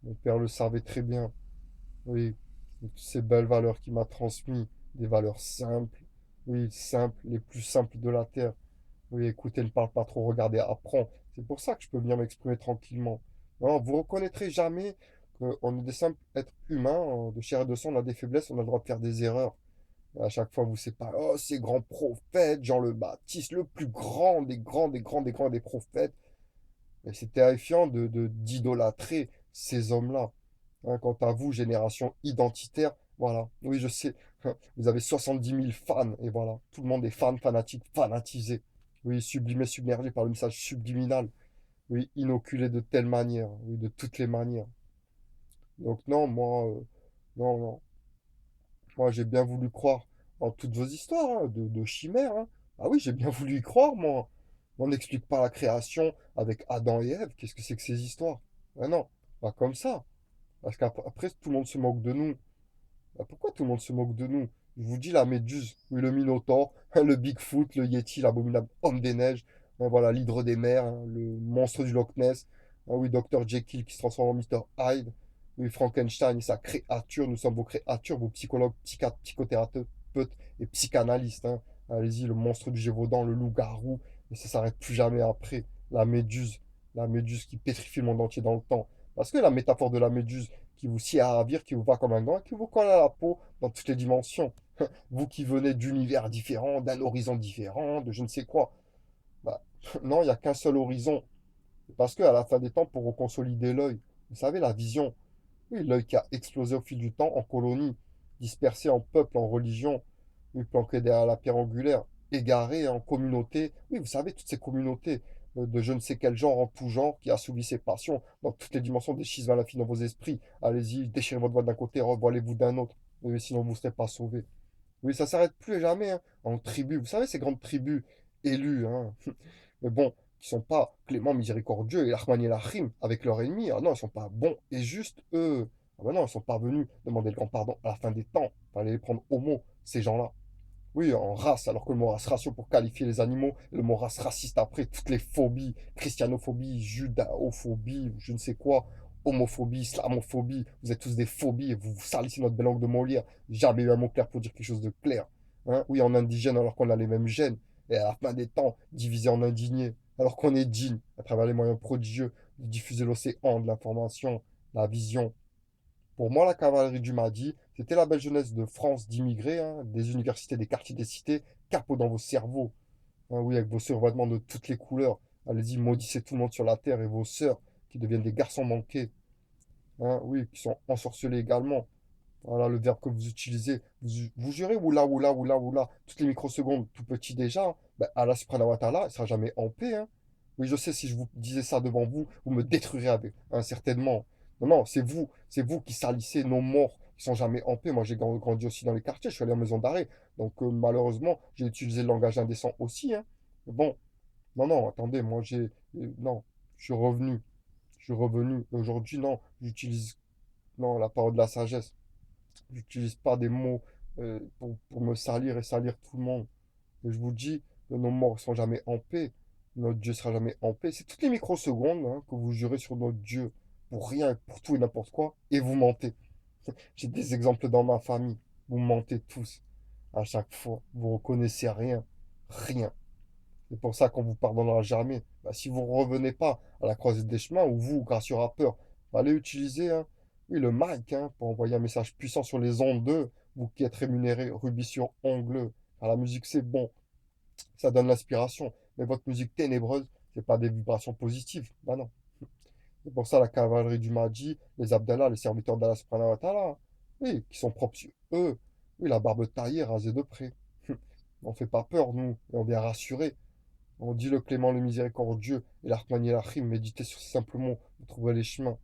Mon père le savait très bien. Oui, ces belles valeurs qu'il m'a transmises, des valeurs simples. Oui, simples, les plus simples de la terre. Oui, écoutez, ne parle pas trop, regardez, apprends. C'est pour ça que je peux bien m'exprimer tranquillement. Non, vous reconnaîtrez jamais qu'on est des simples êtres humains, de chair et de sang, on a des faiblesses, on a le droit de faire des erreurs. Et à chaque fois, vous séparez, oh, ces grands prophètes, Jean le Baptiste, le plus grand des grands, des grands, des grands des prophètes. Et c'est terrifiant d'idolâtrer ces hommes-là. Hein, quant à vous, génération identitaire, voilà. Oui, je sais, vous avez 70 000 fans, et voilà. Tout le monde est fan, fanatique, fanatisé. Oui, sublimé, submergé par le message subliminal. Oui, inoculé de telle manière. Oui, de toutes les manières. Donc non, moi, non, non. Moi, j'ai bien voulu croire en toutes vos histoires, hein, de chimères, hein. Ah oui, j'ai bien voulu y croire, moi. On n'explique pas la création avec Adam et Ève. Qu'est-ce que c'est que ces histoires? Ah non, pas comme ça. Parce qu'après, tout le monde se moque de nous. Bah, pourquoi tout le monde se moque de nous? Je vous dis la Méduse, oui, le Minotaure, le Bigfoot, le Yeti, l'abominable homme des neiges, hein, voilà, l'hydre des mers, hein, le monstre du Loch Ness, ah oui, Dr. Jekyll qui se transforme en Mr. Hyde, oui, Frankenstein et sa créature, nous sommes vos créatures, vos psychologues, psychothérapeutes et psychanalystes, hein. Allez-y, le monstre du Gévaudan, le loup-garou, et ça s'arrête plus jamais après. La Méduse qui pétrifie le monde entier dans le temps. Parce que la métaphore de la Méduse, qui vous scie à ravir, qui vous va comme un gant, qui vous colle à la peau dans toutes les dimensions. Vous qui venez d'univers différents, d'un horizon différent, de je ne sais quoi. Bah, non, il n'y a qu'un seul horizon. Parce qu'à la fin des temps, pour reconsolider l'œil, vous savez, la vision, oui, l'œil qui a explosé au fil du temps en colonies, dispersé en peuples, en religions, oui, planqué derrière la pierre angulaire, égaré en communautés. Oui, vous savez, toutes ces communautés de je ne sais quel genre en tout genre qui assouvissent ses passions dans toutes les dimensions des schismes à l'infini dans vos esprits. Allez-y, déchirez votre voix d'un côté, revoilez-vous d'un autre. Oui, sinon vous ne serez pas sauvés. Oui, ça s'arrête plus jamais, hein, en tribus. Vous savez, ces grandes tribus élues, hein. Mais bon, qui sont pas cléments, miséricordieux et Rahman et Rahim avec leurs ennemis. Ah non, ils sont pas bons et justes, eux. Ah ben non, ils sont parvenus demander le grand pardon à la fin des temps. Fallait les prendre au mot, ces gens-là. Oui, en race, alors que le mot race ratio pour qualifier les animaux, et le mot race raciste après, toutes les phobies, christianophobie, judaophobie, je ne sais quoi, homophobie, islamophobie, vous êtes tous des phobies, vous salissez notre belle langue de Molière. Jamais eu un mot clair pour dire quelque chose de clair. Hein? Oui, en indigène alors qu'on a les mêmes gènes. Et à la fin des temps, divisé en indignés. Alors qu'on est digne, à travers les moyens prodigieux, de diffuser l'océan de l'information, la vision. Pour moi, la cavalerie du Mahdi, c'était la belle jeunesse de France d'immigrés, hein, des universités, des quartiers, des cités, capot dans vos cerveaux. Hein, oui, avec vos survêtements de toutes les couleurs. Allez-y, maudissez tout le monde sur la terre et vos sœurs qui deviennent des garçons manqués. Hein, oui, qui sont ensorcelés également. Voilà le verbe que vous utilisez. Vous jurez oula, oula, oula, oula, toutes les microsecondes, tout petit déjà. Hein. Ben, Allah subhanahu wa ta'ala, il sera jamais en paix. Hein. Oui, je sais, si je vous disais ça devant vous, vous me détruirez avec, hein, certainement. Non, non, c'est vous qui salissez nos morts qui sont jamais en paix. Moi, j'ai grandi aussi dans les quartiers, je suis allé en maison d'arrêt. Donc, malheureusement, j'ai utilisé le langage indécent aussi. Hein. Mais bon, non, non, attendez, moi, non, je suis revenu. Je suis revenu. Et aujourd'hui, non, j'utilise, non, la parole de la sagesse. J'utilise pas des mots pour me salir et salir tout le monde. Et je vous dis que nos morts ne sont jamais en paix. Notre Dieu sera jamais en paix. C'est toutes les microsecondes hein, que vous jurez sur notre Dieu pour rien, pour tout et n'importe quoi, et vous mentez. J'ai des exemples dans ma famille. Vous mentez tous. À chaque fois. Vous reconnaissez rien. Rien. C'est pour ça qu'on vous pardonnera jamais. Bah, si vous ne revenez pas à la croisée des chemins, ou vous, grâce au rappeur, bah, allez utiliser hein, oui, le mic hein, pour envoyer un message puissant sur les ondes 2, vous qui êtes rémunéré rubis sur ongle. Ah, la musique, c'est bon, ça donne l'inspiration. Mais votre musique ténébreuse, c'est pas des vibrations positives. Bah non. C'est pour ça la cavalerie du Mahdi, les Abdallah, les serviteurs d'Allah subhanahu wa ta'ala, oui, qui sont propres sur eux. Oui, la barbe taillée, rasée de près. On fait pas peur, nous, et on vient rassurer. On dit le clément, le miséricordieux et l'Arrahman et l'Arrahim, méditez sur ces simples mots, vous trouverez les chemins.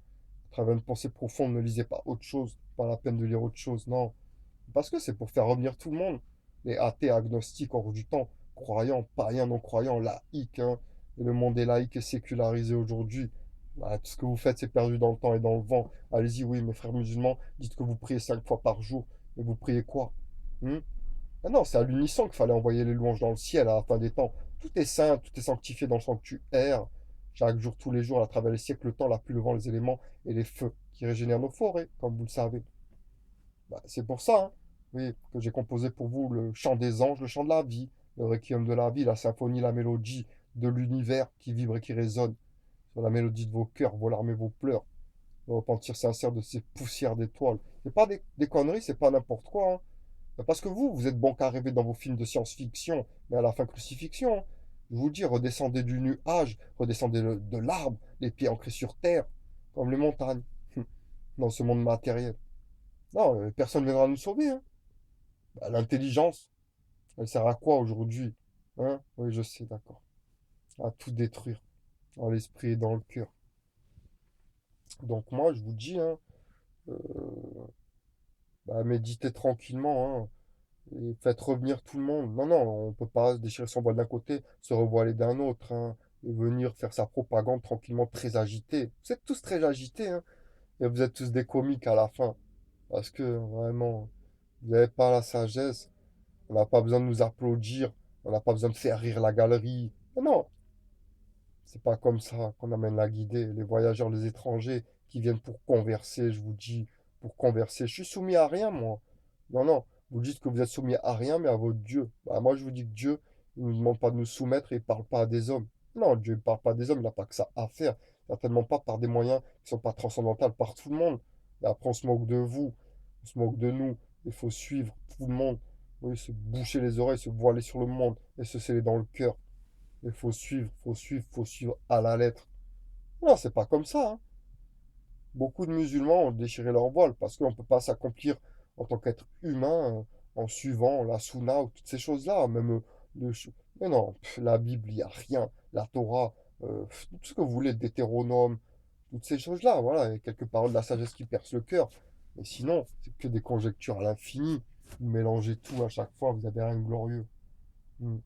À travers une pensée profonde, ne lisez pas autre chose, pas la peine de lire autre chose, non. Parce que c'est pour faire revenir tout le monde. Les athées, agnostiques, hors du temps, croyants, païens, non-croyants, laïcs, hein. Et le monde est laïque et sécularisé aujourd'hui. Bah, tout ce que vous faites, c'est perdu dans le temps et dans le vent. Allez-y, oui, mes frères musulmans, dites que vous priez 5 fois par jour. Mais vous priez quoi? Hmm. Ah non, c'est à l'unisson qu'il fallait envoyer les louanges dans le ciel à la fin des temps. Tout est saint, tout est sanctifié dans le sanctuaire. Chaque jour, tous les jours, à travers les siècles, le temps, la pluie, le vent, les éléments et les feux qui régénèrent nos forêts, comme vous le savez. Bah, c'est pour ça, hein, oui, que j'ai composé pour vous le chant des anges, le chant de la vie, le requiem de la vie, la symphonie, la mélodie de l'univers qui vibre et qui résonne sur la mélodie de vos cœurs, vos larmes et vos pleurs, le repentir sincère de ces poussières d'étoiles. C'est pas des conneries, c'est pas n'importe quoi, hein. Parce que vous êtes bon qu'à rêver dans vos films de science-fiction, mais à la fin crucifixion. Hein. Je vous dis, redescendez du nuage, redescendez de l'arbre, les pieds ancrés sur terre, comme les montagnes, dans ce monde matériel. Non, personne ne viendra nous sauver. Hein. Bah, l'intelligence, elle sert à quoi aujourd'hui? Hein? Oui, je sais, d'accord. À tout détruire, dans l'esprit et dans le cœur. Donc moi, je vous dis, hein, euh, bah, méditez tranquillement, hein. Et faites revenir tout le monde. Non, non, on peut pas se déchirer son voile d'un côté, se revoiler d'un autre, hein, et venir faire sa propagande tranquillement, très agité. Vous êtes tous très agités, hein, et vous êtes tous des comiques à la fin. Parce que, vraiment, vous n'avez pas la sagesse. On n'a pas besoin de nous applaudir. On n'a pas besoin de faire rire la galerie. Mais non, c'est pas comme ça qu'on amène la guidée. Les voyageurs, les étrangers qui viennent pour converser, je vous dis, pour converser. Je suis soumis à rien, moi. Non, non. Vous dites que vous êtes soumis à rien, mais à votre Dieu. Bah, moi, je vous dis que Dieu, il ne nous demande pas de nous soumettre et il ne parle pas à des hommes. Non, Dieu ne parle pas à des hommes, il n'a pas que ça à faire. Certainement pas par des moyens qui ne sont pas transcendantaux par tout le monde. Et après, on se moque de vous, on se moque de nous. Il faut suivre tout le monde. Oui, se boucher les oreilles, se voiler sur le monde et se sceller dans le cœur. Il faut suivre, faut suivre, faut suivre à la lettre. Non, c'est pas comme ça. Hein. Beaucoup de musulmans ont déchiré leur voile parce qu'on ne peut pas s'accomplir en tant qu'être humain en suivant la sunna ou toutes ces choses-là. Même mais non, la Bible, il n'y a rien. La Torah, tout ce que vous voulez, Deutéronome, toutes ces choses-là. Voilà, il y a quelques paroles de la sagesse qui percent le cœur. Mais sinon, c'est que des conjectures à l'infini. Vous mélangez tout à chaque fois, vous n'avez rien de glorieux. Hmm.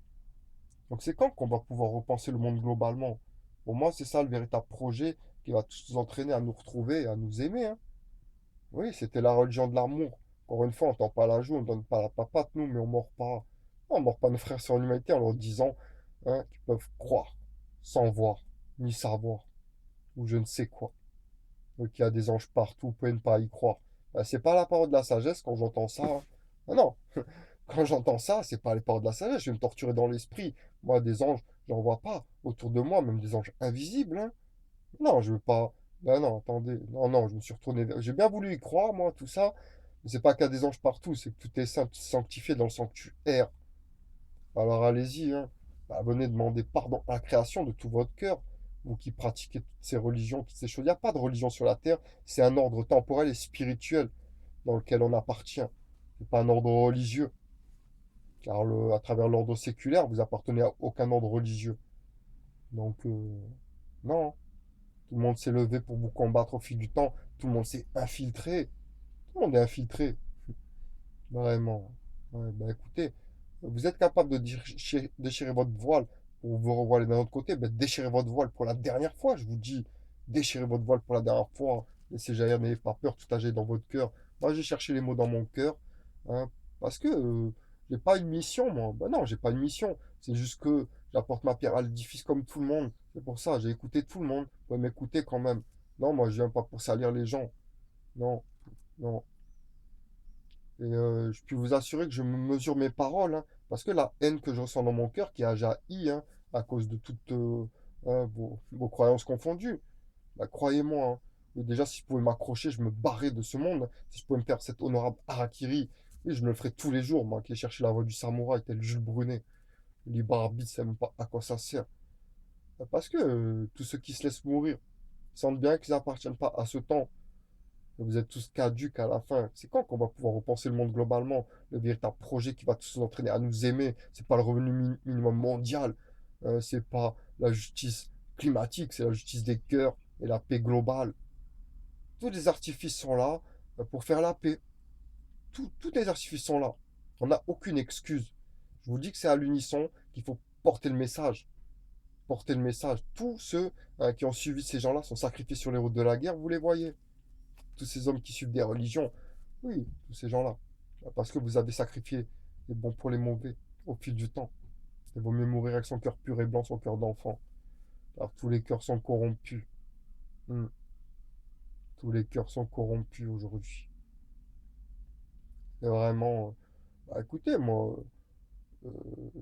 Donc c'est quand qu'on va pouvoir repenser le monde globalement? Pour moi, c'est ça le véritable projet qui va tous nous entraîner à nous retrouver et à nous aimer. Hein. Oui, c'était la religion de l'amour. Encore une fois, on ne tend pas la joue, on ne donne pas la papate, nous, mais on ne mord pas. On ne mord pas nos frères sur l'humanité en leur disant hein, qu'ils peuvent croire sans voir, ni savoir, ou je ne sais quoi. Qu'il y a des anges partout, vous pouvez ne pas y croire. C'est pas la parole de la sagesse quand j'entends ça. Hein. Ah non, Quand j'entends ça, c'est pas les paroles de la sagesse, je vais me torturer dans l'esprit. Moi, des anges, j'en vois pas autour de moi, même des anges invisibles, hein. Non, je veux pas. Ben non, attendez. Non, non, je me suis retourné J'ai bien voulu y croire, moi, tout ça. Mais c'est pas qu'il y a des anges partout, c'est que tout est saint, sanctifié dans le sanctuaire. Alors allez-y, hein. Bah, venez demander pardon à la création de tout votre cœur. Vous qui pratiquez toutes ces religions, toutes ces choses. Il n'y a pas de religion sur la terre, c'est un ordre temporel et spirituel dans lequel on appartient. C'est pas un ordre religieux. Car à travers l'ordre séculaire, vous appartenez à aucun ordre religieux. Donc, non. Tout le monde s'est levé pour vous combattre au fil du temps. Tout le monde s'est infiltré. Tout le monde est infiltré. Vraiment. Ouais, bah écoutez, vous êtes capable de déchirer votre voile pour vous revoiler d'un autre côté. Bah, déchirez votre voile pour la dernière fois, je vous dis. Déchirez votre voile pour la dernière fois. Laissez jaillir, n'ayez pas peur, tout âgé dans votre cœur. Moi, j'ai cherché les mots dans mon cœur. Hein, parce que j'ai pas une mission, moi. Bah non, j'ai pas une mission. C'est juste que j'apporte ma pierre à l'édifice comme tout le monde. C'est pour ça, j'ai écouté tout le monde. Vous pouvez m'écouter quand même. Non, moi, je viens pas pour salir les gens. Non, non. Et je puis vous assurer que je me mesure mes paroles, hein, parce que la haine que je ressens dans mon cœur, qui a jailli, hein, à cause de toutes vos croyances confondues, bah, croyez-moi, hein, déjà si je pouvais m'accrocher, je me barrais de ce monde. Si je pouvais me faire cet honorable harakiri, oui, je me le ferais tous les jours, moi qui ai cherché la voie du samouraï, tel Jules Brunet. Le libre arbitre, c'est même pas à quoi ça sert. Parce que tous ceux qui se laissent mourir sentent bien qu'ils n'appartiennent pas à ce temps. Vous êtes tous caducs à la fin. C'est quand qu'on va pouvoir repenser le monde globalement? Le véritable projet qui va tous nous entraîner à nous aimer. C'est pas le revenu minimum mondial. C'est pas la justice climatique, c'est la justice des cœurs et la paix globale. Tous les artifices sont là pour faire la paix. Tous les artifices sont là. On n'a aucune excuse. Je vous dis que c'est à l'unisson qu'il faut porter le message. Porter le message. Tous ceux qui ont suivi ces gens-là sont sacrifiés sur les routes de la guerre, vous les voyez. Tous ces hommes qui suivent des religions, oui, tous ces gens-là. Parce que vous avez sacrifié les bons pour les mauvais au fil du temps. Il vaut mieux mourir avec son cœur pur et blanc, son cœur d'enfant. Alors tous les cœurs sont corrompus. Hmm. Tous les cœurs sont corrompus aujourd'hui. C'est vraiment. Bah, écoutez, moi, euh,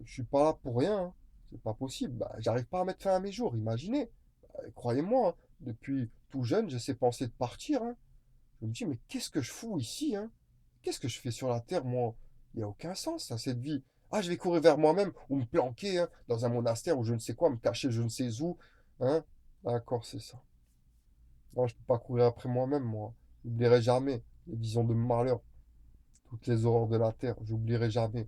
je suis pas là pour rien, hein. C'est pas possible. Bah, j'arrive pas à mettre fin à mes jours, imaginez. Bah, croyez-moi, hein, depuis tout jeune, j'ai ces pensées de partir, hein. Je me dis, mais qu'est-ce que je fous ici, hein? Qu'est-ce que je fais sur la Terre, moi? Il n'y a aucun sens à cette vie. Ah, je vais courir vers moi-même ou me planquer, hein, dans un monastère ou je ne sais quoi, me cacher je ne sais où. Hein? D'accord, c'est ça. Non, je ne peux pas courir après moi-même, moi. J'oublierai jamais les visions de malheur, toutes les horreurs de la Terre. J'oublierai jamais.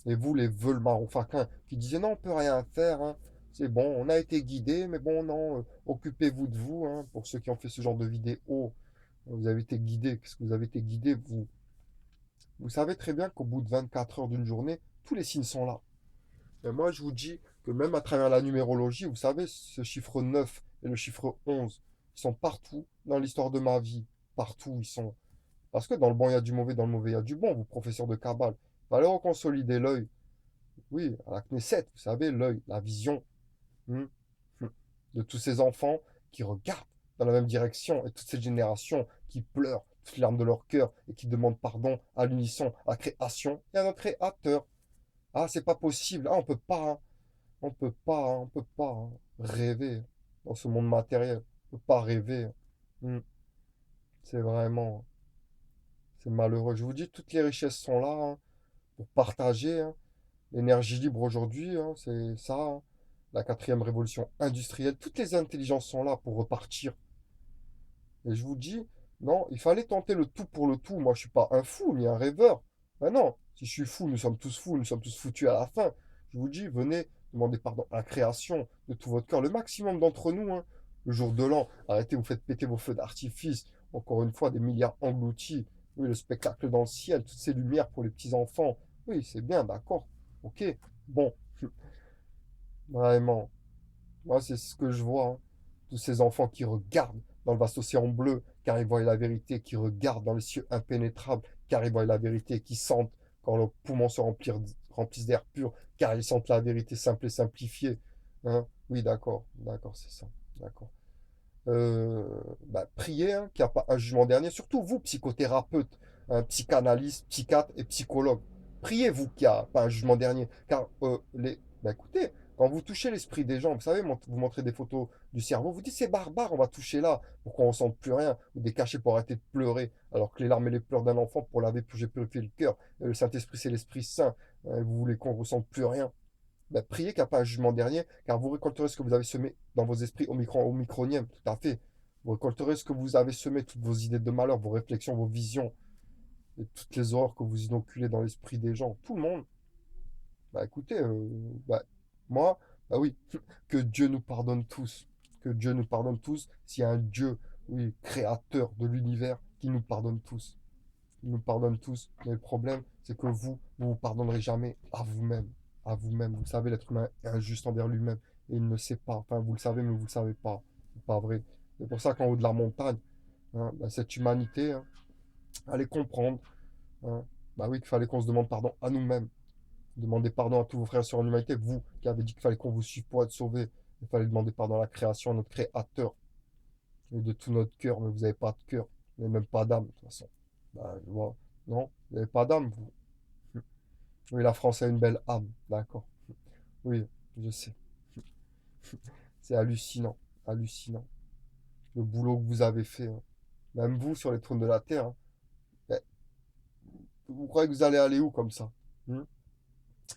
Et vous, les veules maroufakins, qui disaient non, on peut rien faire, hein. C'est bon, on a été guidés, mais bon, non, occupez-vous de vous, hein, pour ceux qui ont fait ce genre de vidéo. Vous avez été guidés. Qu'est-ce que vous avez été guidés, vous? Vous savez très bien qu'au bout de 24 heures d'une journée, tous les signes sont là. Et moi, je vous dis que même à travers la numérologie, vous savez, ce chiffre 9 et le chiffre 11, ils sont partout dans l'histoire de ma vie. Partout, ils sont. Parce que dans le bon, il y a du mauvais, dans le mauvais, il y a du bon, vous, professeur de Kabbale. Il fallait reconsolider l'œil. Oui, à la Knesset, vous savez, l'œil, la vision, hmm, hmm, de tous ces enfants qui regardent dans la même direction et toute cette génération qui pleure toutes les larmes de leur cœur et qui demandent pardon à l'unisson, à la création et à notre créateur. Ah, c'est pas possible. Ah, on peut pas, hein. On peut pas, hein. On peut pas, hein, rêver dans ce monde matériel. On peut pas rêver, hein. Hmm. C'est vraiment, c'est malheureux. Je vous dis, toutes les richesses sont là, hein, pour partager, hein. L'énergie libre aujourd'hui, hein, c'est ça, hein. La quatrième révolution industrielle. Toutes les intelligences sont là pour repartir. Et je vous dis, non, il fallait tenter le tout pour le tout. Moi, je suis pas un fou ni un rêveur. Ben non, si je suis fou, nous sommes tous fous, nous sommes tous foutus à la fin. Je vous dis, venez demander pardon à la création de tout votre cœur. Le maximum d'entre nous, hein, le jour de l'an, arrêtez, vous faites péter vos feux d'artifice. Encore une fois, des milliards engloutis. Oui, le spectacle dans le ciel, toutes ces lumières pour les petits enfants. Oui, c'est bien, d'accord. Ok, bon, vraiment. Moi, c'est ce que je vois, hein. Tous ces enfants qui regardent dans le vaste océan bleu, car ils voient la vérité, qui regardent dans les cieux impénétrables, car ils voient la vérité, qui sentent quand leurs poumons se remplissent d'air pur, car ils sentent la vérité simple et simplifiée. Hein? Oui, d'accord, d'accord, c'est ça, d'accord. Bah, priez, hein, qu'il n'y a pas un jugement dernier, surtout vous, psychothérapeutes, hein, psychanalystes, psychiatres et psychologues. Priez, vous, qu'il n'y a pas un jugement dernier. Car bah, écoutez, quand vous touchez l'esprit des gens, vous savez, vous montrez des photos du cerveau, vous dites c'est barbare, on va toucher là, pour qu'on ne ressente plus rien, ou des cachets pour arrêter de pleurer, alors que les larmes et les pleurs d'un enfant, pour laver, purger, purifier le cœur, le Saint-Esprit, c'est l'Esprit Saint, vous voulez qu'on ne ressente plus rien. Bah, priez qu'il n'y a pas un jugement dernier, car vous récolterez ce que vous avez semé dans vos esprits au micronième, tout à fait. Vous récolterez ce que vous avez semé, toutes vos idées de malheur, vos réflexions, vos visions, et toutes les horreurs que vous inoculez dans l'esprit des gens. Tout le monde. Bah écoutez, bah, moi, bah oui, que Dieu nous pardonne tous. Que Dieu nous pardonne tous. S'il y a un Dieu, oui, créateur de l'univers, qui nous pardonne tous. Il nous pardonne tous. Mais le problème, c'est que vous pardonnerez jamais à vous-même. À vous-même. Vous savez, l'être humain est injuste envers lui-même. Et il ne le sait pas. Enfin, vous le savez, mais vous ne le savez pas. C'est pas vrai. C'est pour ça qu'en haut de la montagne, hein, bah, cette humanité, hein, allez comprendre, hein, bah oui, qu'il fallait qu'on se demande pardon à nous-mêmes. Demandez pardon à tous vos frères sur l'humanité. Vous qui avez dit qu'il fallait qu'on vous suive pour être sauvé. Il fallait demander pardon à la création, à notre créateur. Et de tout notre cœur. Mais vous n'avez pas de cœur. Vous n'avez même pas d'âme, de toute façon. Bah, je vois. Non, vous n'avez pas d'âme, vous. Oui, la France a une belle âme. D'accord. Oui, je sais. C'est hallucinant. Hallucinant. Le boulot que vous avez fait, hein. Même vous, sur les trônes de la terre, hein. Mais vous croyez que vous allez aller où comme ça? Hmm.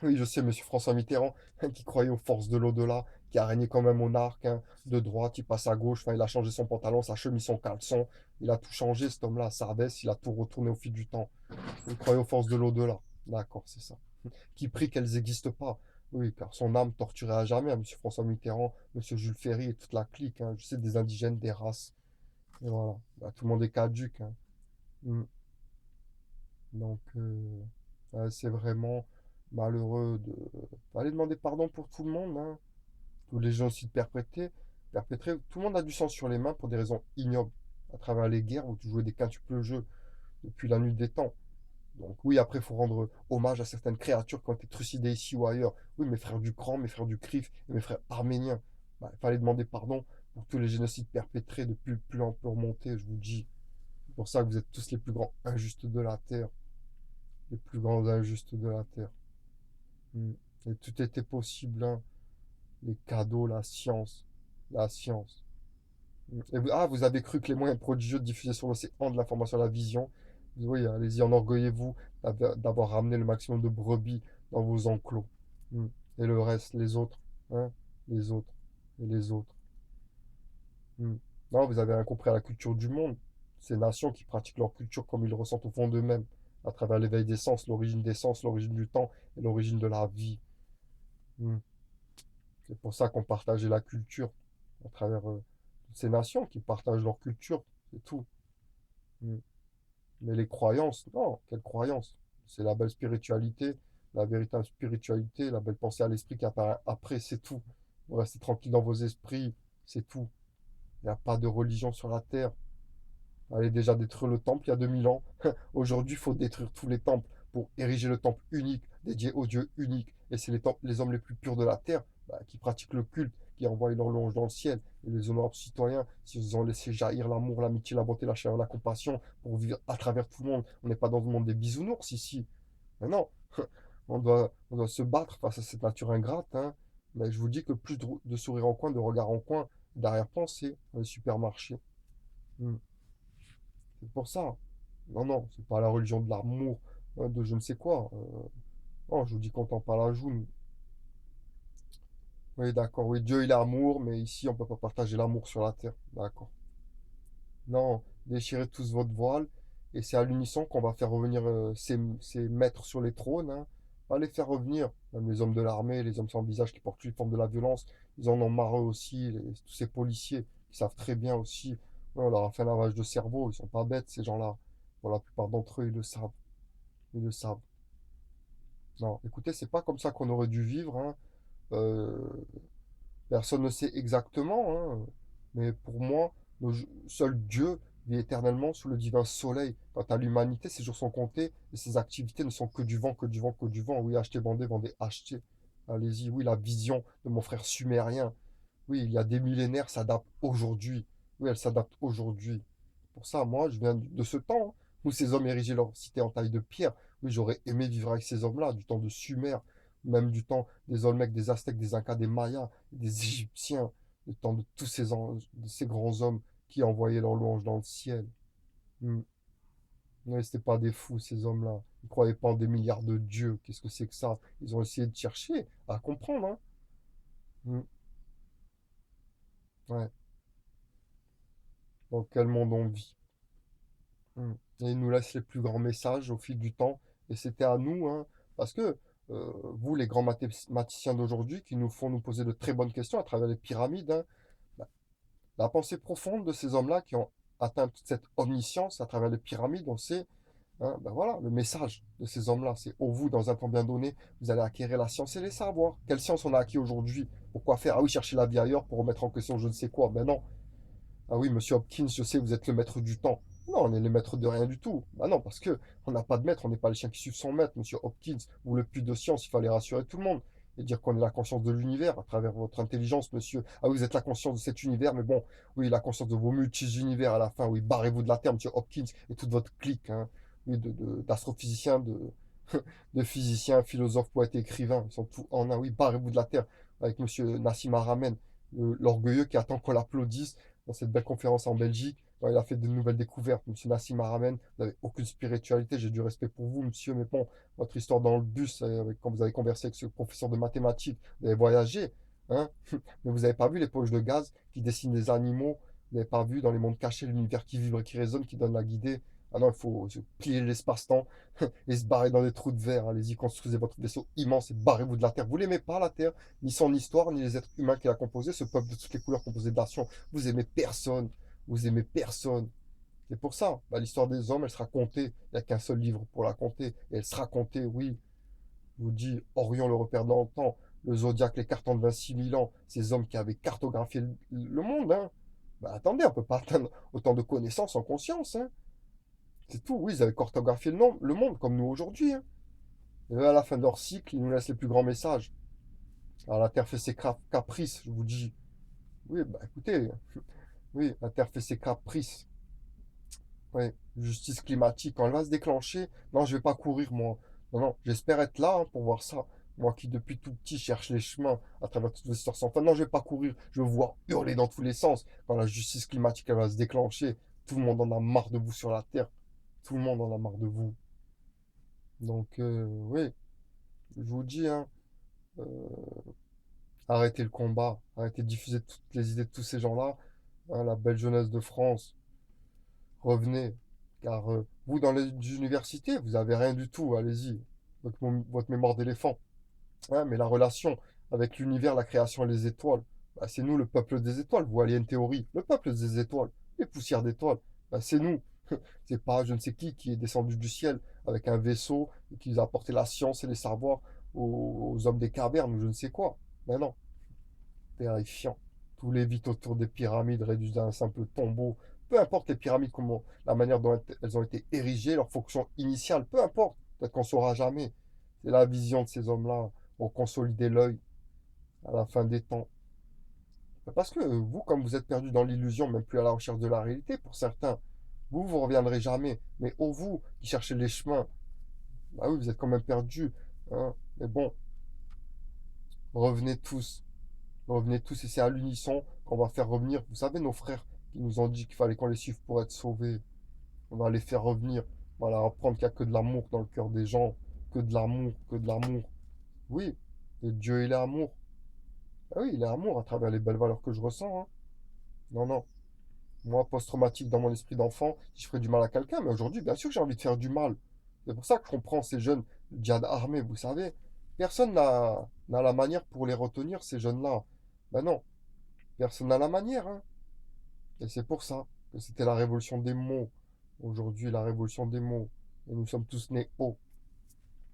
Oui, je sais, monsieur François Mitterrand, qui croyait aux forces de l'au-delà, qui a régné quand même au arc, hein, de droite, il passe à gauche, enfin, il a changé son pantalon, sa chemise, son caleçon, il a tout changé, cet homme-là, Sardès, il a tout retourné au fil du temps. Il croyait aux forces de l'au-delà. D'accord, c'est ça. Qui prie qu'elles n'existent pas. Oui, car son âme torturait à jamais, hein, monsieur François Mitterrand, monsieur Jules Ferry et toute la clique, hein, je sais, des indigènes, des races. Et voilà. Bah, tout le monde est caduque, hein. Mm. Donc, ouais, c'est vraiment malheureux de. Aller demander pardon pour tout le monde, hein. Tous les génocides perpétrés, tout le monde a du sang sur les mains pour des raisons ignobles. À travers les guerres où tu jouais des quintuples jeux depuis la nuit des temps. Donc oui, après, il faut rendre hommage à certaines créatures qui ont été trucidées ici ou ailleurs. Oui, mes frères du Cran, mes frères du CRIF et mes frères arméniens. Bah, il fallait demander pardon pour tous les génocides perpétrés depuis le plus on peut remonter, je vous dis. C'est pour ça que vous êtes tous les plus grands injustes de la Terre. Les plus grands injustes de la Terre. Mm. Et tout était possible, hein. Les cadeaux, la science. La science. Et vous avez cru que les moyens prodigieux de diffuser sur l'océan de l'information à la vision, oui, allez-y, enorgueillez-vous d'avoir ramené le maximum de brebis dans vos enclos. Mm. Et le reste, les autres, hein, les autres, et les autres. Mm. Non, vous avez rien compris à la culture du monde. Ces nations qui pratiquent leur culture comme ils le ressentent au fond d'eux-mêmes, à travers l'éveil des sens, l'origine des sens, l'origine du temps et l'origine de la vie. Mm. C'est pour ça qu'on partageait la culture, à travers toutes ces nations qui partagent leur culture, c'est tout. Mm. Mais les croyances, non, quelle croyance? C'est la belle spiritualité, la véritable spiritualité, la belle pensée à l'esprit qui apparaît après, c'est tout. Vous restez tranquille dans vos esprits, c'est tout. Il n'y a pas de religion sur la terre. Allez déjà détruire le temple il y a 2000 ans. Aujourd'hui, il faut détruire tous les temples pour ériger le temple unique, dédié au Dieu unique. Et c'est les hommes les plus purs de la terre bah, qui pratiquent le culte, qui envoient leur louange dans le ciel. Et les honorables citoyens, s'ils ont laissé jaillir l'amour, l'amitié, la bonté, la chaleur, la compassion pour vivre à travers tout le monde. On n'est pas dans le monde des bisounours ici. Mais non, on doit se battre face à cette nature ingrate, hein. Mais je vous dis que plus de sourires en coin, de regards en coin, d'arrière-pensée dans les supermarchés. Hmm. C'est pour ça. Non, non, c'est pas la religion de l'amour, de je ne sais quoi. Non, je vous dis qu'on tend pas la joue, nous. Oui, d'accord, oui, Dieu il est amour, mais ici on peut pas partager l'amour sur la terre. D'accord. Non, déchirez tous votre voile, et c'est à l'unisson qu'on va faire revenir ces maîtres sur les trônes, hein. On va les faire revenir, même les hommes de l'armée, les hommes sans visage qui portent toutes les formes de la violence, ils en ont marre eux aussi, tous ces policiers qui savent très bien aussi. Ouais, on leur a fait un lavage de cerveau, ils sont pas bêtes ces gens-là. Pour la plupart d'entre eux, ils le savent. Ils le savent. Non, écoutez, c'est pas comme ça qu'on aurait dû vivre, hein. Euh, Personne ne sait exactement, hein. Mais pour moi, seul Dieu vit éternellement sous le divin soleil. Quant à l'humanité, ses jours sont comptés et ses activités ne sont que du vent, que du vent, que du vent. Oui, achetez, vendez, vendez, achetez. Allez-y. Oui, la vision de mon frère sumérien. Oui, il y a des millénaires s'adaptent aujourd'hui. Oui, elle s'adapte aujourd'hui. Pour ça, moi, je viens de ce temps, hein, où ces hommes érigeaient leur cité en taille de pierre, Oui, j'aurais aimé vivre avec ces hommes-là, du temps de Sumer, même du temps des Olmecs, des Aztèques, des Incas, des Mayas, des Égyptiens, le temps de tous de ces grands hommes qui envoyaient leurs louanges dans le ciel. Hmm. Ouais, c'était pas des fous, ces hommes-là. Ils croyaient pas en des milliards de dieux. Qu'est-ce que c'est que ça? Ils ont essayé de chercher à comprendre, hein. Hmm. Ouais. Dans quel monde on vit? Hmm. Et ils nous laissent les plus grands messages au fil du temps. Et c'était à nous, hein, parce que vous, les grands mathématiciens d'aujourd'hui, qui nous font nous poser de très bonnes questions à travers les pyramides, hein, bah, la pensée profonde de ces hommes-là qui ont atteint toute cette omniscience à travers les pyramides, on sait, hein, ben voilà, le message de ces hommes-là, c'est au vous, dans un temps bien donné, vous allez acquérir la science et les savoirs. Quelle science on a acquis aujourd'hui? Pourquoi faire? Ah oui, chercher la vie ailleurs pour remettre en question je ne sais quoi. Ben non. Ah oui, monsieur Hopkins, je sais, vous êtes le maître du temps. Non, on est les maîtres de rien du tout. Ah non, parce que on n'a pas de maître, on n'est pas les chiens qui suivent son maître, monsieur Hopkins. Vous le puits de science, il fallait rassurer tout le monde. Et dire qu'on est la conscience de l'univers à travers votre intelligence, monsieur. Ah oui, vous êtes la conscience de cet univers, mais bon, oui, la conscience de vos multi-univers à la fin. Oui, barrez-vous de la Terre, monsieur Hopkins, et toute votre clique, hein. Oui, d'astrophysiciens, de physiciens, philosophes, poètes et écrivains. Ils sont tous en un. Oui, barrez-vous de la Terre. Avec monsieur Nassim Haramein, l'orgueilleux qui attend qu'on l'applaudisse dans cette belle conférence en Belgique, quand il a fait de nouvelles découvertes. Monsieur Nassim Haramein, vous n'avez aucune spiritualité, j'ai du respect pour vous, monsieur, mais bon, votre histoire dans le bus, quand vous avez conversé avec ce professeur de mathématiques, vous avez voyagé, hein, mais vous n'avez pas vu les poches de gaz qui dessinent des animaux, vous n'avez pas vu dans les mondes cachés l'univers qui vibre et qui résonne, qui donne la guidée. Ah non, il faut se plier l'espace-temps et se barrer dans des trous de verre. Allez-y, construisez votre vaisseau immense et barrez-vous de la Terre. Vous l'aimez pas, la Terre, ni son histoire, ni les êtres humains qui la composé, ce peuple de toutes les couleurs composé de nations. Vous aimez personne. Vous aimez personne. C'est pour ça, bah, l'histoire des hommes, elle sera contée. Il n'y a qu'un seul livre pour la compter. Et elle sera comptée, oui. Je vous dis, Orion le repère dans le temps, le zodiaque, les cartons de 26 000 ans, ces hommes qui avaient cartographié le monde, hein. Bah attendez, on ne peut pas atteindre autant de connaissances en conscience, hein. C'est tout, oui, ils avaient cartographié le monde, comme nous aujourd'hui, hein. Et à la fin de leur cycle, ils nous laissent les plus grands messages. Alors la Terre fait ses caprices, je vous dis. Oui, bah écoutez, oui, la Terre fait ses caprices. Oui, justice climatique, quand elle va se déclencher, non, je vais pas courir, moi. Non, non, j'espère être là, hein, pour voir ça. Moi qui, depuis tout petit, cherche les chemins à travers toutes les histoires sans fin. Non, je vais pas courir. Je vais vous voir hurler dans tous les sens. Quand la justice climatique, elle va se déclencher, tout le monde en a marre de vous sur la Terre. Tout le monde en a marre de vous. Donc, oui, je vous dis, hein, euh, arrêtez le combat. Arrêtez de diffuser toutes les idées de tous ces gens-là, hein, la belle jeunesse de France. Revenez. Car vous, dans les universités, vous avez rien du tout. Allez-y. Votre mémoire d'éléphant. Hein, mais la relation avec l'univers, la création et les étoiles, bah, c'est nous, le peuple des étoiles. Vous voyez une théorie. Le peuple des étoiles. Les poussières d'étoiles. Bah, c'est nous. C'est pas je ne sais qui est descendu du ciel avec un vaisseau et qui nous a apporté la science et les savoirs aux hommes des cavernes ou je ne sais quoi. Mais non. Terrifiant. Tous les vites autour des pyramides réduits à un simple tombeau. Peu importe les pyramides, comment, la manière dont elles ont été érigées, leur fonction initiale, peu importe. Peut-être qu'on ne saura jamais. C'est la vision de ces hommes-là. Ont consolidé l'œil à la fin des temps. Parce que vous, comme vous êtes perdu dans l'illusion, même plus à la recherche de la réalité, pour certains, vous reviendrez jamais. Mais ô vous qui cherchez les chemins, bah oui, vous êtes quand même perdus, hein. Mais bon, revenez tous. Revenez tous et c'est à l'unisson qu'on va faire revenir. Vous savez, nos frères qui nous ont dit qu'il fallait qu'on les suive pour être sauvés. On va les faire revenir. On va leur apprendre qu'il n'y a que de l'amour dans le cœur des gens. Que de l'amour, que de l'amour. Oui, et Dieu, il est amour. Ah oui, il est amour à travers les belles valeurs que je ressens, hein. Non, non. Moi, post-traumatique dans mon esprit d'enfant, si je ferais du mal à quelqu'un, mais aujourd'hui, bien sûr que j'ai envie de faire du mal. C'est pour ça que je comprends ces jeunes djihad armés, vous savez. Personne n'a la manière pour les retenir, ces jeunes-là. Ben non, personne n'a la manière, hein. Et c'est pour ça que c'était la révolution des mots. Aujourd'hui, la révolution des mots. Et nous sommes tous nés hauts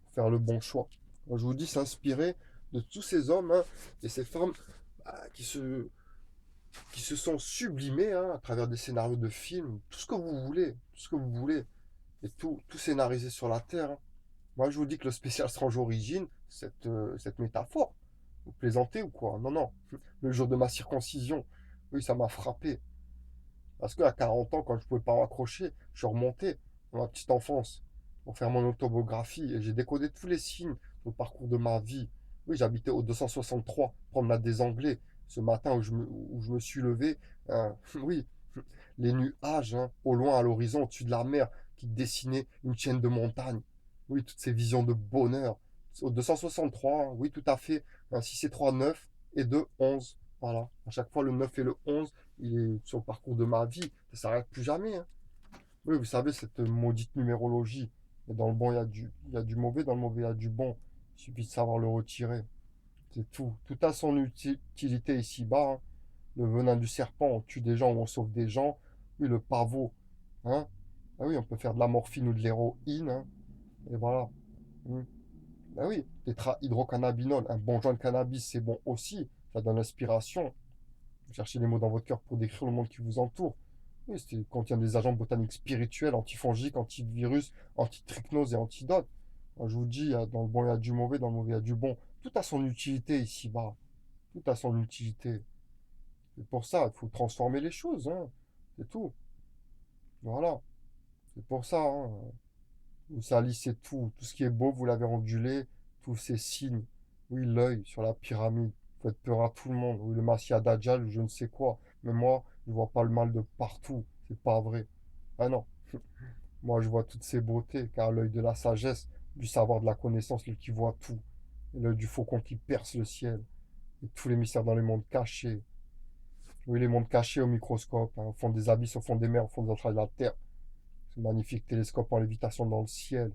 pour faire le bon choix. Moi, je vous dis, s'inspirer de tous ces hommes, hein, et ces femmes, bah, qui se sont sublimés, hein, à travers des scénarios de films, tout ce que vous voulez, tout ce que vous voulez, et tout scénarisé sur la Terre, hein. Moi, je vous dis que le spécial Strange Origin, cette métaphore, vous plaisantez ou quoi? Non, non. Le jour de ma circoncision, oui, ça m'a frappé. Parce qu'à 40 ans, quand je ne pouvais pas m'accrocher, je suis remonté dans ma petite enfance. pour faire mon autobiographie et j'ai décodé tous les signes au parcours de ma vie. Oui, j'habitais au 263, promenade des Anglais. Ce matin où je me suis levé, oui, les nuages, hein, au loin, à l'horizon, au-dessus de la mer, qui dessinaient une chaîne de montagnes. Oui, toutes ces visions de bonheur. Au 263, hein, oui, tout à fait. 6 et 3, 9 et 2, 11. Voilà. À chaque fois, le 9 et le 11, il est sur le parcours de ma vie. Ça ne s'arrête plus jamais, hein. Oui, vous savez, cette maudite numérologie. Et dans le bon, il y a du mauvais, dans le mauvais, il y a du bon. Il suffit de savoir le retirer. C'est tout. Tout a son utilité ici-bas, hein. Le venin du serpent, on tue des gens ou on sauve des gens. Oui, le pavot, hein. Ah oui, on peut faire de la morphine ou de l'héroïne, hein. Et voilà. Hmm. Ah oui, tétrahydrocannabinol, un bon joint de cannabis, c'est bon aussi. Ça donne l'inspiration. Cherchez les mots dans votre cœur pour décrire le monde qui vous entoure. Oui, contient des agents botaniques spirituels, antifongiques, antivirus, antitrypnose et antidotes. Je vous dis, dans le bon, il y a du mauvais, dans le mauvais, il y a du bon. Tout a son utilité ici-bas. Tout a son utilité. Et pour ça, il faut transformer les choses, hein. C'est tout. Voilà. C'est pour ça, hein. Vous salissez tout. Tout ce qui est beau, vous l'avez ondulé. Tous ces signes. Oui, l'œil sur la pyramide. Vous faites peur à tout le monde. Oui, le Massia Dajjal ou je ne sais quoi. Mais moi, je vois pas le mal de partout. C'est pas vrai. Ah non. Moi, je vois toutes ces beautés, car l'œil de la sagesse, du savoir, de la connaissance, l'œil qui voit tout. Et l'œil du faucon qui perce le ciel. Et tous les mystères dans les mondes cachés. Oui, les mondes cachés au microscope, hein, au fond des abysses, au fond des mers, au fond des entrailles de la terre. Ce magnifique télescope en lévitation dans le ciel.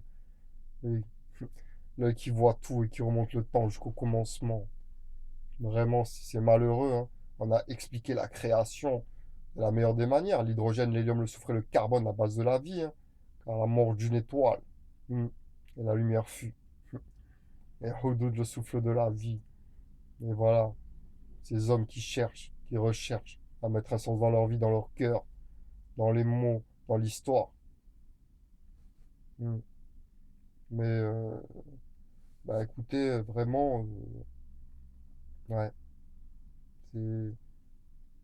Oui. L'œil qui voit tout et qui remonte le temps jusqu'au commencement. Vraiment, c'est malheureux, hein. On a expliqué la création de la meilleure des manières. L'hydrogène, l'hélium, le soufre et le carbone, la base de la vie, hein. Car la mort d'une étoile. Et la lumière fut. Et Houdoud, le souffle de la vie. Et voilà, ces hommes qui cherchent, qui recherchent à mettre un sens dans leur vie, dans leur cœur, dans les mots, dans l'histoire. Hmm. Mais, bah écoutez, vraiment, ouais, c'est...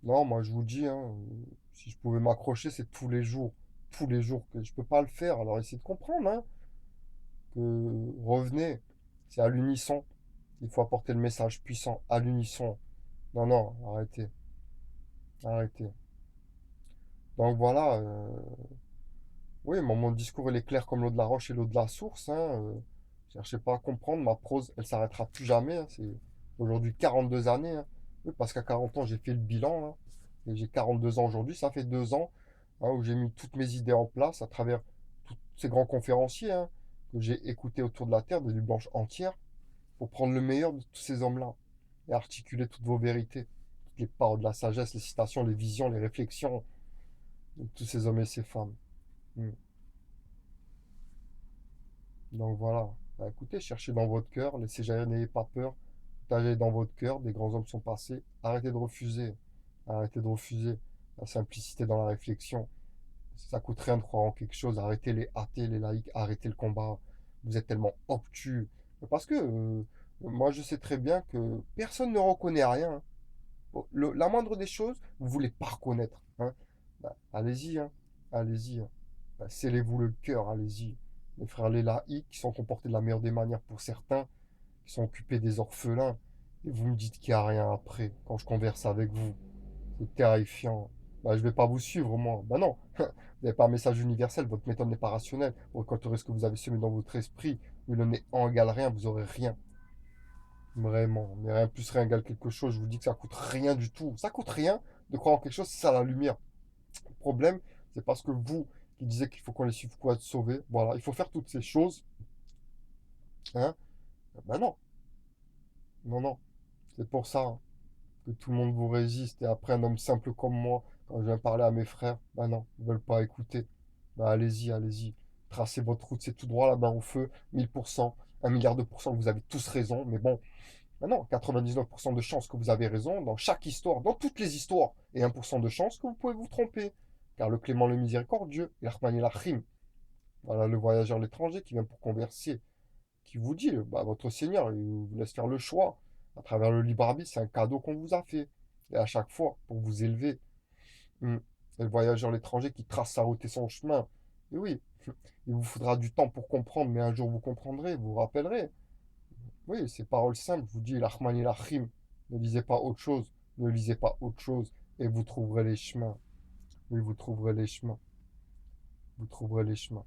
Non, moi je vous dis, hein, si je pouvais m'accrocher, c'est tous les jours que je peux pas le faire. Alors essayez de comprendre, hein, que revenez, c'est à l'unisson. Il faut apporter le message puissant à l'unisson. Non, non, arrêtez, arrêtez. Donc voilà, oui, mon discours il est clair comme l'eau de la roche et l'eau de la source, hein. Cherchez pas à comprendre, ma prose, elle s'arrêtera plus jamais, hein. C'est aujourd'hui 42 années, hein. Oui, parce qu'à 40 ans, j'ai fait le bilan, hein. Et j'ai 42 ans aujourd'hui, ça fait 2 ans, hein, où j'ai mis toutes mes idées en place à travers tous ces grands conférenciers, hein, que j'ai écoutés autour de la Terre, des nuits blanches entières, pour prendre le meilleur de tous ces hommes-là et articuler toutes vos vérités, toutes les paroles de la sagesse, les citations, les visions, les réflexions de tous ces hommes et ces femmes. Mm. Donc voilà. Bah, écoutez, cherchez dans votre cœur, laissez jamais, n'ayez pas peur. Partagez dans votre cœur, des grands hommes sont passés. Arrêtez de refuser. Arrêtez de refuser. La simplicité dans la réflexion. Ça coûte rien de croire en quelque chose. Arrêtez les athées, les laïcs, arrêtez le combat. Vous êtes tellement obtus. Parce que moi, je sais très bien que personne ne reconnaît rien. Bon, la moindre des choses, vous voulez pas reconnaître, hein. Bah, allez-y, hein. Allez-y, hein. Bah, scellez-vous le cœur, allez-y. Les frères les laïcs qui sont comportés de la meilleure des manières pour certains, qui sont occupés des orphelins, et vous me dites qu'il n'y a rien après quand je converse avec vous. C'est terrifiant. Bah, je vais pas vous suivre, moi. Bah non. Vous n'avez pas un message universel, votre méthode n'est pas rationnelle. Vous récolterez ce que vous avez semé dans votre esprit. Vous ne néant égale rien, vous aurez rien. Vraiment, mais rien plus rien égale quelque chose, je vous dis que ça coûte rien du tout. Ça coûte rien de croire en quelque chose, c'est ça la lumière. Le problème, c'est parce que vous, qui disiez qu'il faut qu'on les suive pour être sauvés, voilà, il faut faire toutes ces choses, hein. Ben non, non, non. C'est pour ça, hein, que tout le monde vous résiste. Et après, un homme simple comme moi, quand je viens parler à mes frères, ben non, ils veulent pas écouter. Ben allez-y, allez-y. Tracez votre route, c'est tout droit, la main au feu, 1000%, 1 milliard de pourcents, vous avez tous raison, mais bon, maintenant, 99% de chances que vous avez raison dans chaque histoire, dans toutes les histoires, et 1% de chances que vous pouvez vous tromper. Car le clément, le miséricordieux, l'Arhman et l'Achim, voilà le voyageur l'étranger qui vient pour converser, qui vous dit, bah, votre Seigneur, il vous laisse faire le choix. À travers le libre arbitre, c'est un cadeau qu'on vous a fait. Et à chaque fois, pour vous élever. Et le voyageur l'étranger qui trace sa route et son chemin. Et oui, il vous faudra du temps pour comprendre, mais un jour vous comprendrez, vous vous rappellerez. Oui, ces paroles simples, je vous dis, l'Arhman et l'Achim. Ne lisez pas autre chose, ne lisez pas autre chose, et vous trouverez les chemins. Oui, vous trouverez les chemins, vous trouverez les chemins.